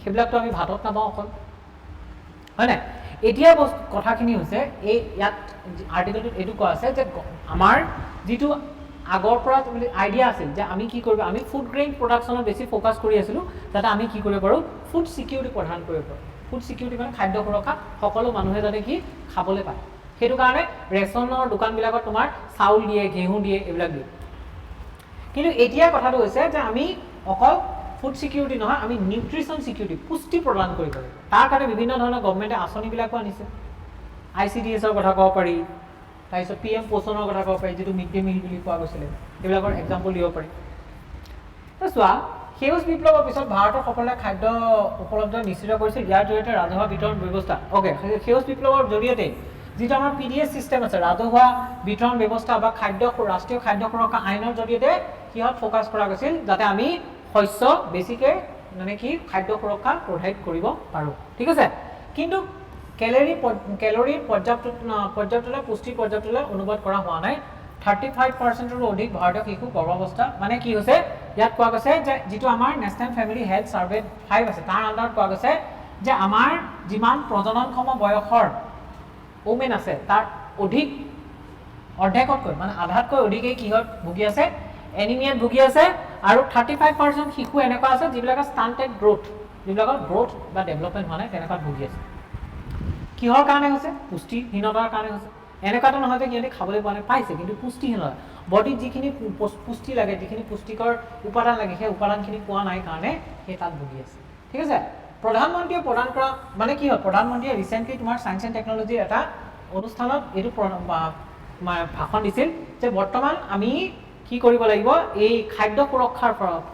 সেইবিলাকতো আমি ভাতত নাপাওঁ অকল হয় নাই এতিয়া কথাখিনি হৈছে এই ইয়াত আৰ্টিকেলটোত এইটো কোৱা আছে যে আমাৰ যিটো আগৰ পৰা আইডিয়া আছিল যে আমি কি কৰিব আমি ফুড গ্ৰেইন প্ৰডাকশ্যনত বেছি ফ'কাছ কৰি আছিলোঁ যাতে আমি কি কৰিব পাৰোঁ ফুড ছিকিউৰিটি প্ৰদান কৰিব পাৰোঁ ফুড ছিকিউৰিটি মানে খাদ্য সুৰক্ষা সকলো মানুহে যাতে কি খাবলৈ পায় সেইটো কাৰণে ৰেচনৰ দোকানবিলাকত তোমাৰ চাউল দিয়ে ঘেঁহু দিয়ে এইবিলাক দিয়ে কিন্তু এতিয়া কথাটো হৈছে যে আমি অকল ফুড ছিকিউৰিটি নহয় আমি নিউট্ৰিশ্যন ছিকিউৰিটি পুষ্টি প্ৰদান কৰিব লাগিব তাৰ কাৰণে বিভিন্ন ধৰণৰ গভৰ্ণমেণ্টে আঁচনিবিলাকো আনিছে ICDSৰ কথা ক'ব পাৰি তাৰপিছত PM পোষণৰ কথা ক'ব পাৰি যিটো মিড ডে মিল বুলি কোৱা গৈছিলে এইবিলাকৰ এক্সাম্পল দিব পাৰি চোৱা সেউজ বিপ্লৱৰ পিছত ভাৰতৰ সকলোৱে খাদ্য উপলব্ধ নিশ্চিত কৰিছিল ইয়াৰ জৰিয়তে ৰাজহুৱা বিতৰণ ব্যৱস্থা অ'কে সেউজ বিপ্লৱৰ জৰিয়তে যিটো আমাৰ PDS ছিষ্টেম আছে ৰাজহুৱা বিতৰণ ব্যৱস্থা বা ৰাষ্ট্ৰীয় খাদ্য সুৰক্ষা আইনৰ জৰিয়তে কিহত ফ'কাছ কৰা গৈছিল যাতে আমি শস্য বেছিকৈ মানে কি খাদ্য সুৰক্ষা প্ৰভাইড কৰিব পাৰোঁ ঠিক আছে কিন্তু কেলৰিৰ পৰ্যাপ্ততা পুষ্টিৰ পৰ্যাপ্ততা অনুবাদ কৰা হোৱা নাই 35%ৰো অধিক ভাৰতীয় শিশু গৰ্ভাৱস্থা মানে কি হৈছে ইয়াত কোৱা গৈছে যে যিটো আমাৰ নেশ্যনেল ফেমিলি হেল্থ ছাৰ্ভে 5 আছে তাৰ আণ্ডাৰত কোৱা গৈছে যে আমাৰ যিমান প্ৰজননক্ষম বয়সৰ ওমেন আছে তাৰ অধিক অৰ্ধেকতকৈ মানে আধাতকৈ অধিকেই কিহত ভুগি আছে এনিমিয়াত ভুগি আছে আৰু 35% শিশু এনেকুৱা আছে যিবিলাকে ষ্টাণ্টেড গ্ৰোথ যিবিলাকৰ গ্ৰোথ বা ডেভেলপমেণ্ট হোৱা নাই তেনেকুৱাত ভুগি আছে। কিহৰ কাৰণে হৈছে? পুষ্টিহীনতাৰ কাৰণে হৈছে। এনেকুৱাটো নহয় যে সিহঁতে খাবলৈ পোৱা নাই, পাইছে, কিন্তু পুষ্টিহীনতা, বডিত যিখিনি পুষ্টি লাগে, যিখিনি পুষ্টিকৰ উপাদান লাগে, সেই উপাদানখিনি পোৱা নাই কাৰণে সেই তাত ভুগি আছে। ঠিক আছে। প্ৰধানমন্ত্ৰীয়ে প্ৰদান কৰা মানে কি হয়, প্ৰধানমন্ত্ৰীয়ে ৰিচেণ্টলি তোমাৰ ছায়েন্স এণ্ড টেকনলজিৰ এটা অনুষ্ঠানত এইটো ভাষণ দিছিল যে বৰ্তমান আমি কি কৰিব লাগিব, এই খাদ্য সুৰক্ষাৰ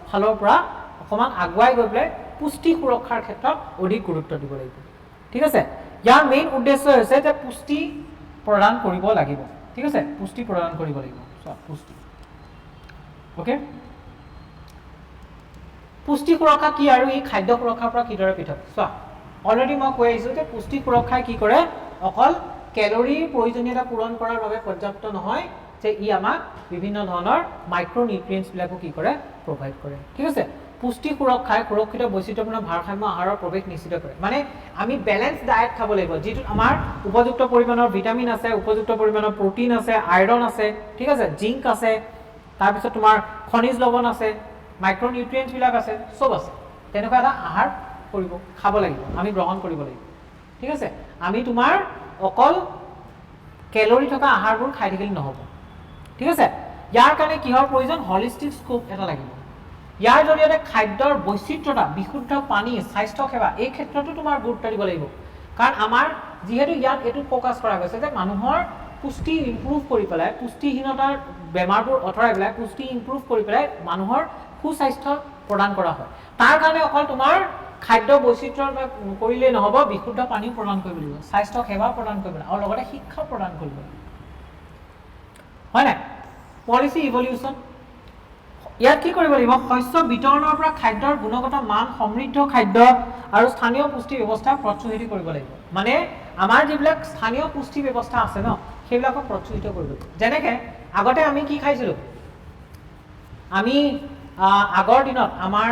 ফালৰ পৰা অকণমান আগুৱাই গৈ পেলাই পুষ্টি সুৰক্ষাৰ ক্ষেত্ৰত অধিক গুৰুত্ব দিব লাগিব। ঠিক আছে। ইয়াৰ মেইন উদ্দেশ্য হৈছে যে পুষ্টি প্ৰদান কৰিব লাগিব। ঠিক আছে, পুষ্টি প্ৰদান কৰিব লাগিব। পুষ্টি, অ'কে। পুষ্টি সুৰক্ষা কি আৰু এই খাদ্য সুৰক্ষাৰ পৰা কিদৰে পৃথক? চোৱা, অলৰেডি মই কৈ আহিছোঁ যে পুষ্টি সুৰক্ষাই কি কৰে, অকল কেলৰিৰ প্ৰয়োজনীয়তা পূৰণ কৰাৰ বাবে পৰ্যাপ্ত নহয়, যে ই আমাক বিভিন্ন ধৰণৰ মাইক্ৰ' নিউট্ৰিয়েণ্টছবিলাকো কি কৰে, প্ৰভাইড কৰে। ঠিক আছে। পুষ্টি সুৰক্ষাই সুৰক্ষিত বৈচিত্ৰ্যপূৰ্ণ ভাৰসাম্য আহাৰৰ প্ৰৱেশ নিশ্চিত কৰে। মানে আমি বেলেঞ্চ ডায়েট খাব লাগিব, যিটোত আমাৰ উপযুক্ত পৰিমাণৰ ভিটামিন আছে, উপযুক্ত পৰিমাণৰ প্ৰটিন আছে, আইৰণ আছে, ঠিক আছে, জিংক আছে, তাৰপিছত তোমাৰ খনিজ লৱণ আছে, মাইক্ৰ' নিউট্ৰিয়েণ্টছবিলাক আছে, চব আছে। তেনেকুৱা এটা আহাৰ খাব লাগিব, আমি গ্ৰহণ কৰিব লাগিব। ঠিক আছে। আমি তোমাৰ অকল কেলৰি থকা আহাৰবোৰ খাই থাকিলে নহ'ব। ঠিক আছে। ইয়াৰ কাৰণে কিহৰ প্ৰয়োজন? হলিষ্টিক স্কোপ এটা লাগিব। ইয়াৰ জৰিয়তে খাদ্যৰ বৈচিত্ৰতা, বিশুদ্ধ পানী, স্বাস্থ্যসেৱা এই ক্ষেত্ৰতো তোমাৰ গুৰুত্ব দিব লাগিব। কাৰণ আমাৰ যিহেতু ইয়াত এইটো ফ'কাছ কৰা গৈছে যে মানুহৰ পুষ্টি ইম্প্ৰুভ কৰি পেলাই, পুষ্টিহীনতাৰ বেমাৰবোৰ আঁতৰাই পেলাই পুষ্টি ইম্প্ৰুভ কৰি পেলাই মানুহৰ সুস্বাস্থ্য প্ৰদান কৰা হয়। তাৰ কাৰণে অকল তোমাৰ খাদ্য বৈচিত্ৰ্য কৰিলেই নহ'ব, বিশুদ্ধ পানীও প্ৰদান কৰিব লাগিব, স্বাস্থ্য সেৱা প্ৰদান কৰিব লাগিব, আৰু লগতে শিক্ষা প্ৰদান কৰিব লাগিব। হয় নাই? পলিচি ইভলিউশ্যন, ইয়াত কি কৰিব লাগিব? শস্য বিতৰণৰ পৰা খাদ্যৰ গুণগত মান, সমৃদ্ধ খাদ্য আৰু স্থানীয় পুষ্টি ব্যৱস্থা প্ৰচলিত কৰিব লাগিব। মানে আমাৰ যিবিলাক স্থানীয় পুষ্টি ব্যৱস্থা আছে ন, সেইবিলাকক প্ৰচলিত কৰিব লাগিব। যেনেকৈ আগতে আমি কি খাইছিলোঁ? আমি আগৰ দিনত আমাৰ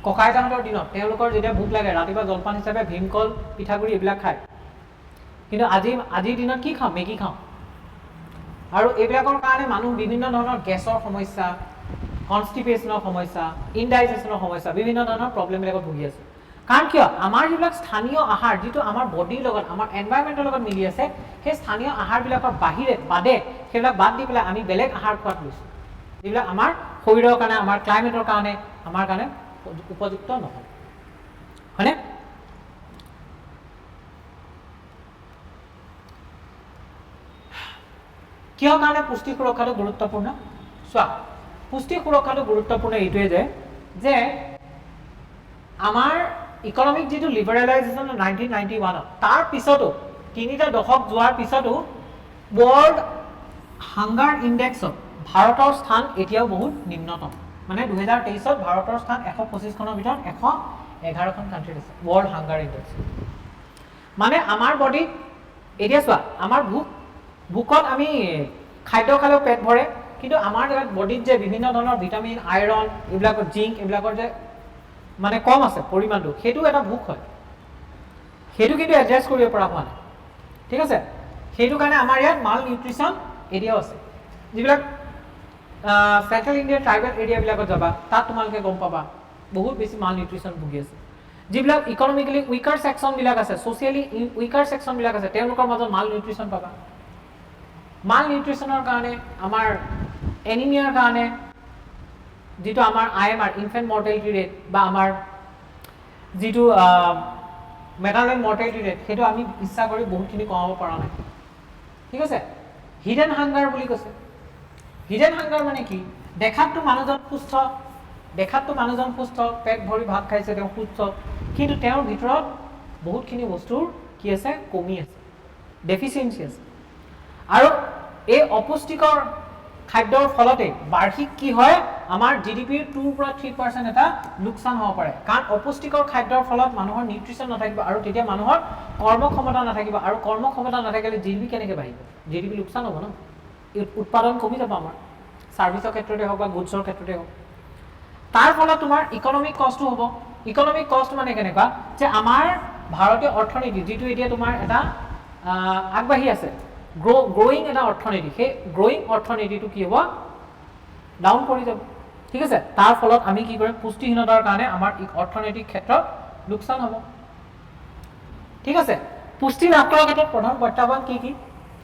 ককা আইতাহঁতৰ দিনত তেওঁলোকৰ যেতিয়া ভোক লাগে ৰাতিপুৱা জলপান হিচাপে ভীমকল, পিঠাগুড়ি এইবিলাক খায়। কিন্তু আজিৰ দিনত কি খাওঁ? মেগী খাওঁ। আৰু এইবিলাকৰ কাৰণে মানুহ বিভিন্ন ধৰণৰ গেছৰ সমস্যা, কনষ্টিপেশ্যনৰ সমস্যা, ইনডাইজেশ্যনৰ সমস্যা, বিভিন্ন ধৰণৰ প্ৰব্লেমবিলাকত ভুগি আছে। কাৰণ কিয়? আমাৰ যিবিলাক স্থানীয় আহাৰ, যিটো আমাৰ বডিৰ লগত, আমাৰ এনভাইৰমেণ্টৰ লগত মিলি আছে, সেই স্থানীয় আহাৰবিলাকৰ বাদে সেইবিলাক বাদ দি পেলাই আমি বেলেগ আহাৰ খোৱাত লৈছোঁ, যিবিলাক আমাৰ শৰীৰৰ কাৰণে, আমাৰ ক্লাইমেটৰ কাৰণে, আমাৰ কাৰণে উপযুক্ত নহয়। হয়নে? কিহৰ কাৰণে পুষ্টি সুৰক্ষাটো গুৰুত্বপূৰ্ণ? চোৱা, পুষ্টি সুৰক্ষাটো গুৰুত্বপূৰ্ণ এইটোৱে যে আমাৰ ইকনমিক যিটো লিবাৰেলাইজেশ্যন 1991ত, তাৰ পিছতো 3টা দশক যোৱাৰ পিছতো ৱৰ্ল্ড হাংগাৰ ইণ্ডেক্সত ভাৰতৰ স্থান এতিয়াও বহুত নিম্নতম। মানে 2023ত ভাৰতৰ স্থান 125খনৰ ভিতৰত 111খন কাণ্ট্ৰিত আছে ৱৰ্ল্ড হাংগাৰ ইণ্ডেক্স। মানে আমাৰ বডিত এতিয়া চোৱা, আমাৰ ভোকত আমি খাদ্য খালেও পেট ভৰে, কিন্তু আমাৰ বডিত যে বিভিন্ন ধৰণৰ ভিটামিন, আইৰণ, এইবিলাকৰ জিংক, এইবিলাকৰ যে মানে কম আছে পৰিমাণটো, সেইটো এটা ভোক হয়। সেইটো কিন্তু এড্ৰেছ কৰিব পৰা হোৱা নাই। ঠিক আছে। সেইটো কাৰণে আমাৰ ইয়াত মাল নিউট্ৰিশ্যন এৰিয়াও আছে। যিবিলাক চেণ্ট্ৰেল ইণ্ডিয়াৰ ট্ৰাইবেল এৰিয়াবিলাকত যাবা, তাত তোমালোকে গম পাবা বহুত বেছি মাল নিউট্ৰিশ্যন ভুগি আছে। যিবিলাক ইকনমিকেলি উইকাৰ ছেকশ্যনবিলাক আছে, ছ'চিয়েলি উইকাৰ ছেকশ্যনবিলাক আছে, তেওঁলোকৰ মাজত মাল নিউট্ৰিশ্যন পাবা। মাল নিউট্ৰিশ্যনৰ কাৰণে, আমাৰ এনিমিয়াৰ কাৰণে, যিটো আমাৰ IMR ইনফেণ্ট মৰ্টেলিটি ৰেট বা আমাৰ যিটো মেটাৰনেল মৰ্টেলিটি ৰেট, সেইটো আমি ইচ্ছা কৰি বহুতখিনি কমাব পৰা নাই। ঠিক আছে। হিডেন হাংগাৰ বুলি কৈছে। হিডেন হাংগাৰ মানে কি? দেখাততো মানুহজন সুস্থ, পেট ভৰি ভাত খাইছে, তেওঁ সুস্থ, কিন্তু তেওঁৰ ভিতৰত বহুতখিনি বস্তুৰ কি আছে? কমি আছে, ডেফিচিয়েঞ্চি আছে। আৰু এই অপুষ্টিকৰ খাদ্যৰ ফলতে বাৰ্ষিক কি হয়? আমাৰ GDPৰ 2 পৰা 3% এটা লোকচান হ'ব পাৰে। কাৰণ অপুষ্টিকৰ খাদ্যৰ ফলত মানুহৰ নিউট্ৰিশ্যন নাথাকিব, আৰু তেতিয়া মানুহৰ কৰ্মক্ষমতা নাথাকিব, আৰু কৰ্মক্ষমতা নাথাকিলে GDP কেনেকৈ বাঢ়িব? GDP লোকচান হ'ব ন, উৎপাদন কমি যাব আমাৰ, ছাৰ্ভিচৰ ক্ষেত্ৰতে হওক বা গুডছৰ ক্ষেত্ৰতে হওক। তাৰ ফলত তোমাৰ ইকনমিক কষ্টটো হ'ব। ইকনমিক কষ্ট মানে কেনেকুৱা? যে আমাৰ ভাৰতীয় অৰ্থনীতি যিটো এতিয়া তোমাৰ এটা আগবাঢ়ি আছে, গ্ৰ'য়িং এটা অৰ্থনীতি, সেই গ্ৰ'য়িং অৰ্থনীতিটো কি হ'ব? ডাউন কৰি যাব। ঠিক আছে তাৰ ফলত আমি কি কৰিম পুষ্টিহীনতাৰ কাৰণে আমাৰ অৰ্থনৈতিক ক্ষেত্ৰত লোকসান হ'ব ঠিক আছে পুষ্টি লাভ কৰাৰ ক্ষেত্ৰত প্ৰধান প্ৰত্যাহ্বান কি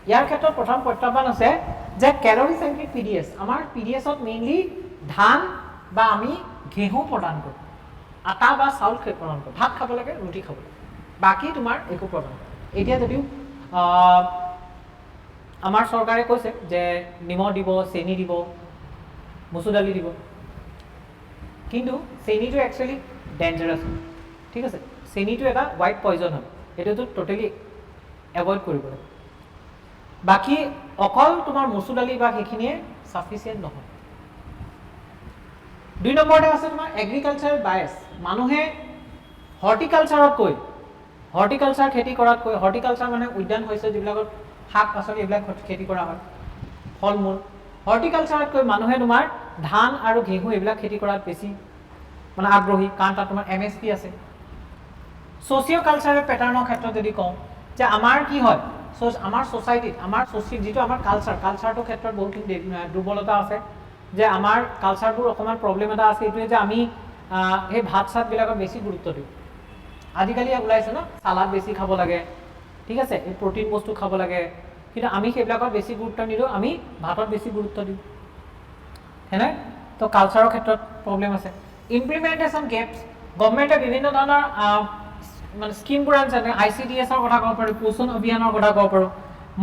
ইয়াৰ ক্ষেত্ৰত প্ৰথম প্ৰত্যাহ্বান আছে যে ক্যালোৰি সেন্ট্ৰিক পিডিএস আমাৰ পিডিএছত মেইনলি ধান বা আমি ঘেঁহু প্ৰদান কৰোঁ আটা বা চাউল প্ৰদান কৰোঁ ভাত খাব লাগে ৰুটি খাব লাগে বাকি তোমাৰ একো প্ৰদান এতিয়া যদিও আমাৰ চৰকাৰে কৈছে যে নিমখ দিব চেনি দিব মচুৰ দালি দিব কিন্তু চেনিটো একচুয়ালি ডেঞ্জাৰাছ ঠিক আছে চেনিটো এটা হোৱাইট পয়জন হয় এটাতো টোটালি এভয়েড কৰিব লাগে বাকি অকল তোমাৰ মচুৰ দালি বা সেইখিনিয়ে সাফিসিয়েন্ট নহয় দুই নম্বৰতে আছে তোমাৰ এগ্ৰিকালচাৰাল বায়াস মানুহে হৰ্টিকালচাৰ খেতি কৰাতকৈ হৰ্টিকালচাৰ মানে উদ্যান হৈছে যিবিলাকত শাক পাচলি এইবিলাক খেতি কৰা হয় ফল মূল হৰ্টিকালচাৰতকৈ মানুহে তোমাৰ ধান আৰু ঘেঁহু এইবিলাক খেতি কৰাত বেছি মানে আগ্ৰহী কাৰণ তাত তোমাৰ এমএসপি আছে সোশিও কালচাৰেল প্যাটাৰ্নৰ ক্ষেত্ৰত যদি কওঁ যে আমাৰ কি হয় আমাৰ সোসাইটিত আমাৰ যিটো আমাৰ কালচাৰটোৰ ক্ষেত্ৰত বহুতখিনি দুৰ্বলতা আছে যে আমাৰ কালচাৰবোৰ অকমান প্ৰবলেম এটা আছে এইটোৱে যে আমি এই ভাত চাতবিলাকত বেছি গুৰুত্ব দিওঁ আজিকালি ওলাইছে ন সালাদ বেছি খাব লাগে ঠিক আছে এই প্ৰটিন বস্তু খাব লাগে কিন্তু আমি সেইবিলাকত বেছি গুৰুত্ব নিদিওঁ আমি ভাতত বেছি গুৰুত্ব দিওঁ হেনে তো কালচাৰৰ ক্ষেত্ৰত প্ৰবলেম আছে ইমপ্লিমেন্টেশন গেপছ গভৰ্ণমেণ্টে বিভিন্ন ধৰণৰ মানে স্কিমবোৰ আনিছে আইচিডিএছৰ কথা ক'ব পাৰোঁ পোষণ অভিযানৰ কথা ক'ব পাৰোঁ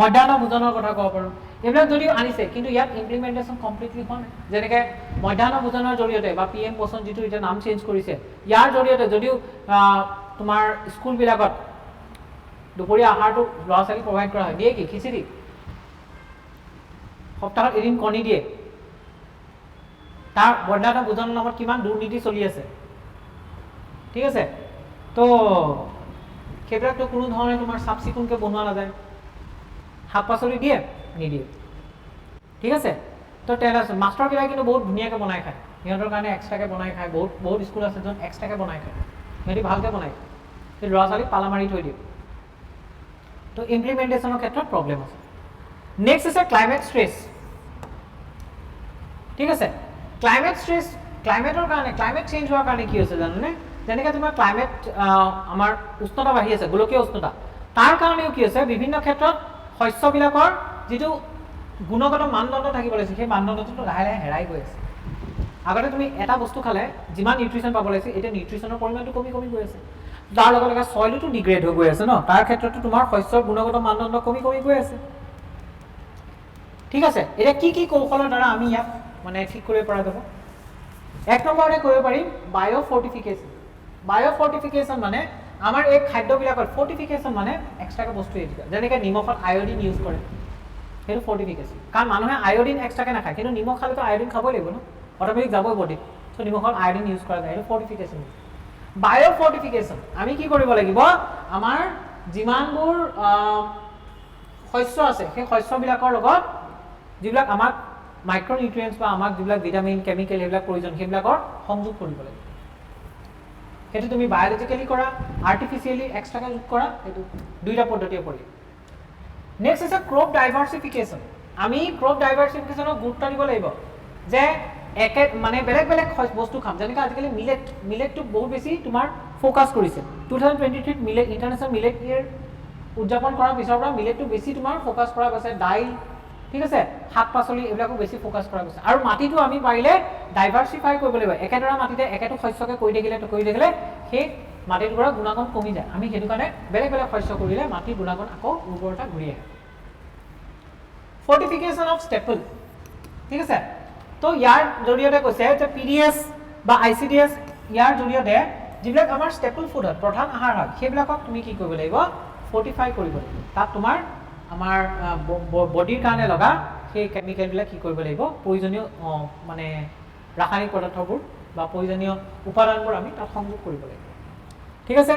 মধ্যাহ্ন ভোজনৰ কথা ক'ব পাৰোঁ এইবিলাক যদিও আনিছে কিন্তু ইয়াত ইমপ্লিমেন্টেশন কমপ্লিটলি হোৱা নাই যেনেকৈ মধ্যাহ্ন ভোজনৰ জৰিয়তে বা পিএম পোষণ যিটো এতিয়া নাম চেঞ্জ কৰিছে ইয়াৰ জৰিয়তে যদিও তোমাৰ স্কুলবিলাকত দুপৰীয়া আহাৰটো ল'ৰা ছোৱালী প্ৰভাইড কৰা হয় দিয়ে কি খিচিৰি সপ্তাহত এদিন কণী দিয়ে তাৰ মধ্যাহ্ন ভোজনৰ নামত কিমান দুৰ্নীতি চলি আছে ঠিক আছে তো সেইবিলাকতো কোনো ধৰণে তোমাৰ চাফ চিকুণকৈ বনোৱা নাযায় শাক পাচলি দিয়ে নিদিয়ে ঠিক আছে তো তেল আছে মাষ্টৰবিলাক কিন্তু বহুত ধুনীয়াকৈ বনাই খায় সিহঁতৰ কাৰণে এক্সট্ৰাকৈ বনাই খায় বহুত স্কুল আছে য'ত এক্সট্ৰাকৈ বনাই খায় সিহঁতি ভালকৈ বনাই খায় সেই ল'ৰা ছোৱালীক পালা মাৰি থৈ দিয়ে তো ইমপ্লিমেন্টেশনৰ ক্ষেত্ৰত প্ৰবলেম আছে নেক্সট আছে ক্লাইমেট ষ্ট্ৰেছ ঠিক আছে ক্লাইমেট ষ্ট্ৰেছ ক্লাইমেটৰ কাৰণে ক্লাইমেট চেঞ্জ হোৱাৰ কাৰণে কি হৈছে জানেনে যেনেকৈ তোমাৰ ক্লাইমেট আমাৰ উষ্ণতা বাঢ়ি আছে গোলকীয় উষ্ণতা তাৰ কাৰণেও কি হৈছে বিভিন্ন ক্ষেত্ৰত শস্যবিলাকৰ যিটো গুণগত মানদণ্ড থাকিব লাগিছিল সেই মানদণ্ডটো লাহে লাহে হেৰাই গৈ আছে আগতে তুমি এটা বস্তু খালে যিমান নিউট্ৰিশ্যন পাব লাগিছিল এতিয়া নিউট্ৰিশ্যনৰ পৰিমাণটো কমি গৈ আছে যাৰ লগে লগে সইলটো ডিগ্ৰেড হৈ গৈ আছে ন তাৰ ক্ষেত্ৰতো তোমাৰ শস্যৰ গুণগত মানদণ্ড কমি গৈ আছে ঠিক আছে এতিয়া কি কৌশলৰ দ্বাৰা আমি ইয়াক মানে ঠিক কৰিব পৰা যাব এক নম্বৰতে কৰিব পাৰিম বায়'ফৰ্টিফিকেশ্যন মানে আমাৰ এই খাদ্যবিলাকত ফৰ্টিফিকেশ্যন মানে এক্সট্ৰাকৈ বস্তু এৰি দিয়া যেনেকৈ নিমখত আয়ডিন ইউজ কৰে সেইটো ফৰ্টিফিকেশ্যন কাৰণ মানুহে আয়ডিন এক্সট্ৰাকৈ নাখায় কিন্তু নিমখ খালেতো আয়ডিন খাবই লাগিব ন অট'মেটিক যাবই বডিত চ' নিমখত আয়ডিন ইউজ কৰা যায় সেইটো ফৰ্টিফিকেশ্যন বায়'ফৰ্টিফিকেশ্যন আমি কি কৰিব লাগিব আমাৰ যিমানবোৰ শস্য আছে সেই শস্যবিলাকৰ লগত যিবিলাক আমাক মাইক্ৰ'নিউট্ৰিয়েণ্টছ বা আমাক যিবিলাক ভিটামিন কেমিকেল এইবিলাক প্ৰয়োজন সেইবিলাকৰ সংযোগ কৰিব লাগিব সেইটো তুমি বায়'লজিকেলি কৰা আৰ্টিফিচিয়েলি এক্সট্ৰাকৈ যোগ কৰা সেইটো দুইটা পদ্ধতিয়ে কৰি নেক্সট আছে ক্ৰপ ডাইভাৰ্চিফিকেশ্যন আমি ক্ৰপ ডাইভাৰ্চিফিকেশ্যনক গুৰুত্ব দিব লাগিব যে মানে বেলেগ বস্তু খাম যেনেকৈ আজিকালি মিলেটটো বহুত বেছি তোমাৰ ফ'কাছ কৰিছে 2023 মিলেট ইণ্টাৰনেশ্যনেল মিলেট ইয়েৰ উদযাপন কৰাৰ পিছৰ পৰা মিলেটটো বেছি তোমাৰ ফ'কাছ কৰা গৈছে দাইল ঠিক আছে শাক পাচলি এইবিলাকো বেছি ফ'কাছ কৰা গৈছে আৰু মাটিটো আমি পাৰিলে ডাইভাৰ্চিফাই কৰিব লাগিব একেডৰা মাটিতে একেটো শস্যকে কৰি থাকিলে সেই মাটিটোৰ পৰা গুণাগুণ কমি যায় আমি সেইটো কাৰণে বেলেগ শস্য কৰিলে মাটিৰ গুণাগুণ আকৌ উৰ্বৰতা ঘূৰি আহে ফৰ্টিফিকেশ্যন অফ ষ্টেপল ঠিক আছে তো ইয়াৰ জৰিয়তে কৈছে যে পিডিএছ বা আইচিডিএছ ইয়াৰ জৰিয়তে যিবিলাক আমাৰ ষ্টেপল ফুড হয় প্ৰধান আহাৰ হয় সেইবিলাকক তুমি কি কৰিব লাগিব ফৰ্টিফাই কৰিব লাগিব তাত তোমাৰ আমাৰ বডিৰ কাৰণে লগা সেই কেমিকেলবিলাক কি কৰিব লাগিব প্ৰয়োজনীয় মানে ৰাসায়নিক পদাৰ্থবোৰ বা প্ৰয়োজনীয় উপাদানবোৰ আমি তাত সংযোগ কৰিব লাগিব ঠিক আছে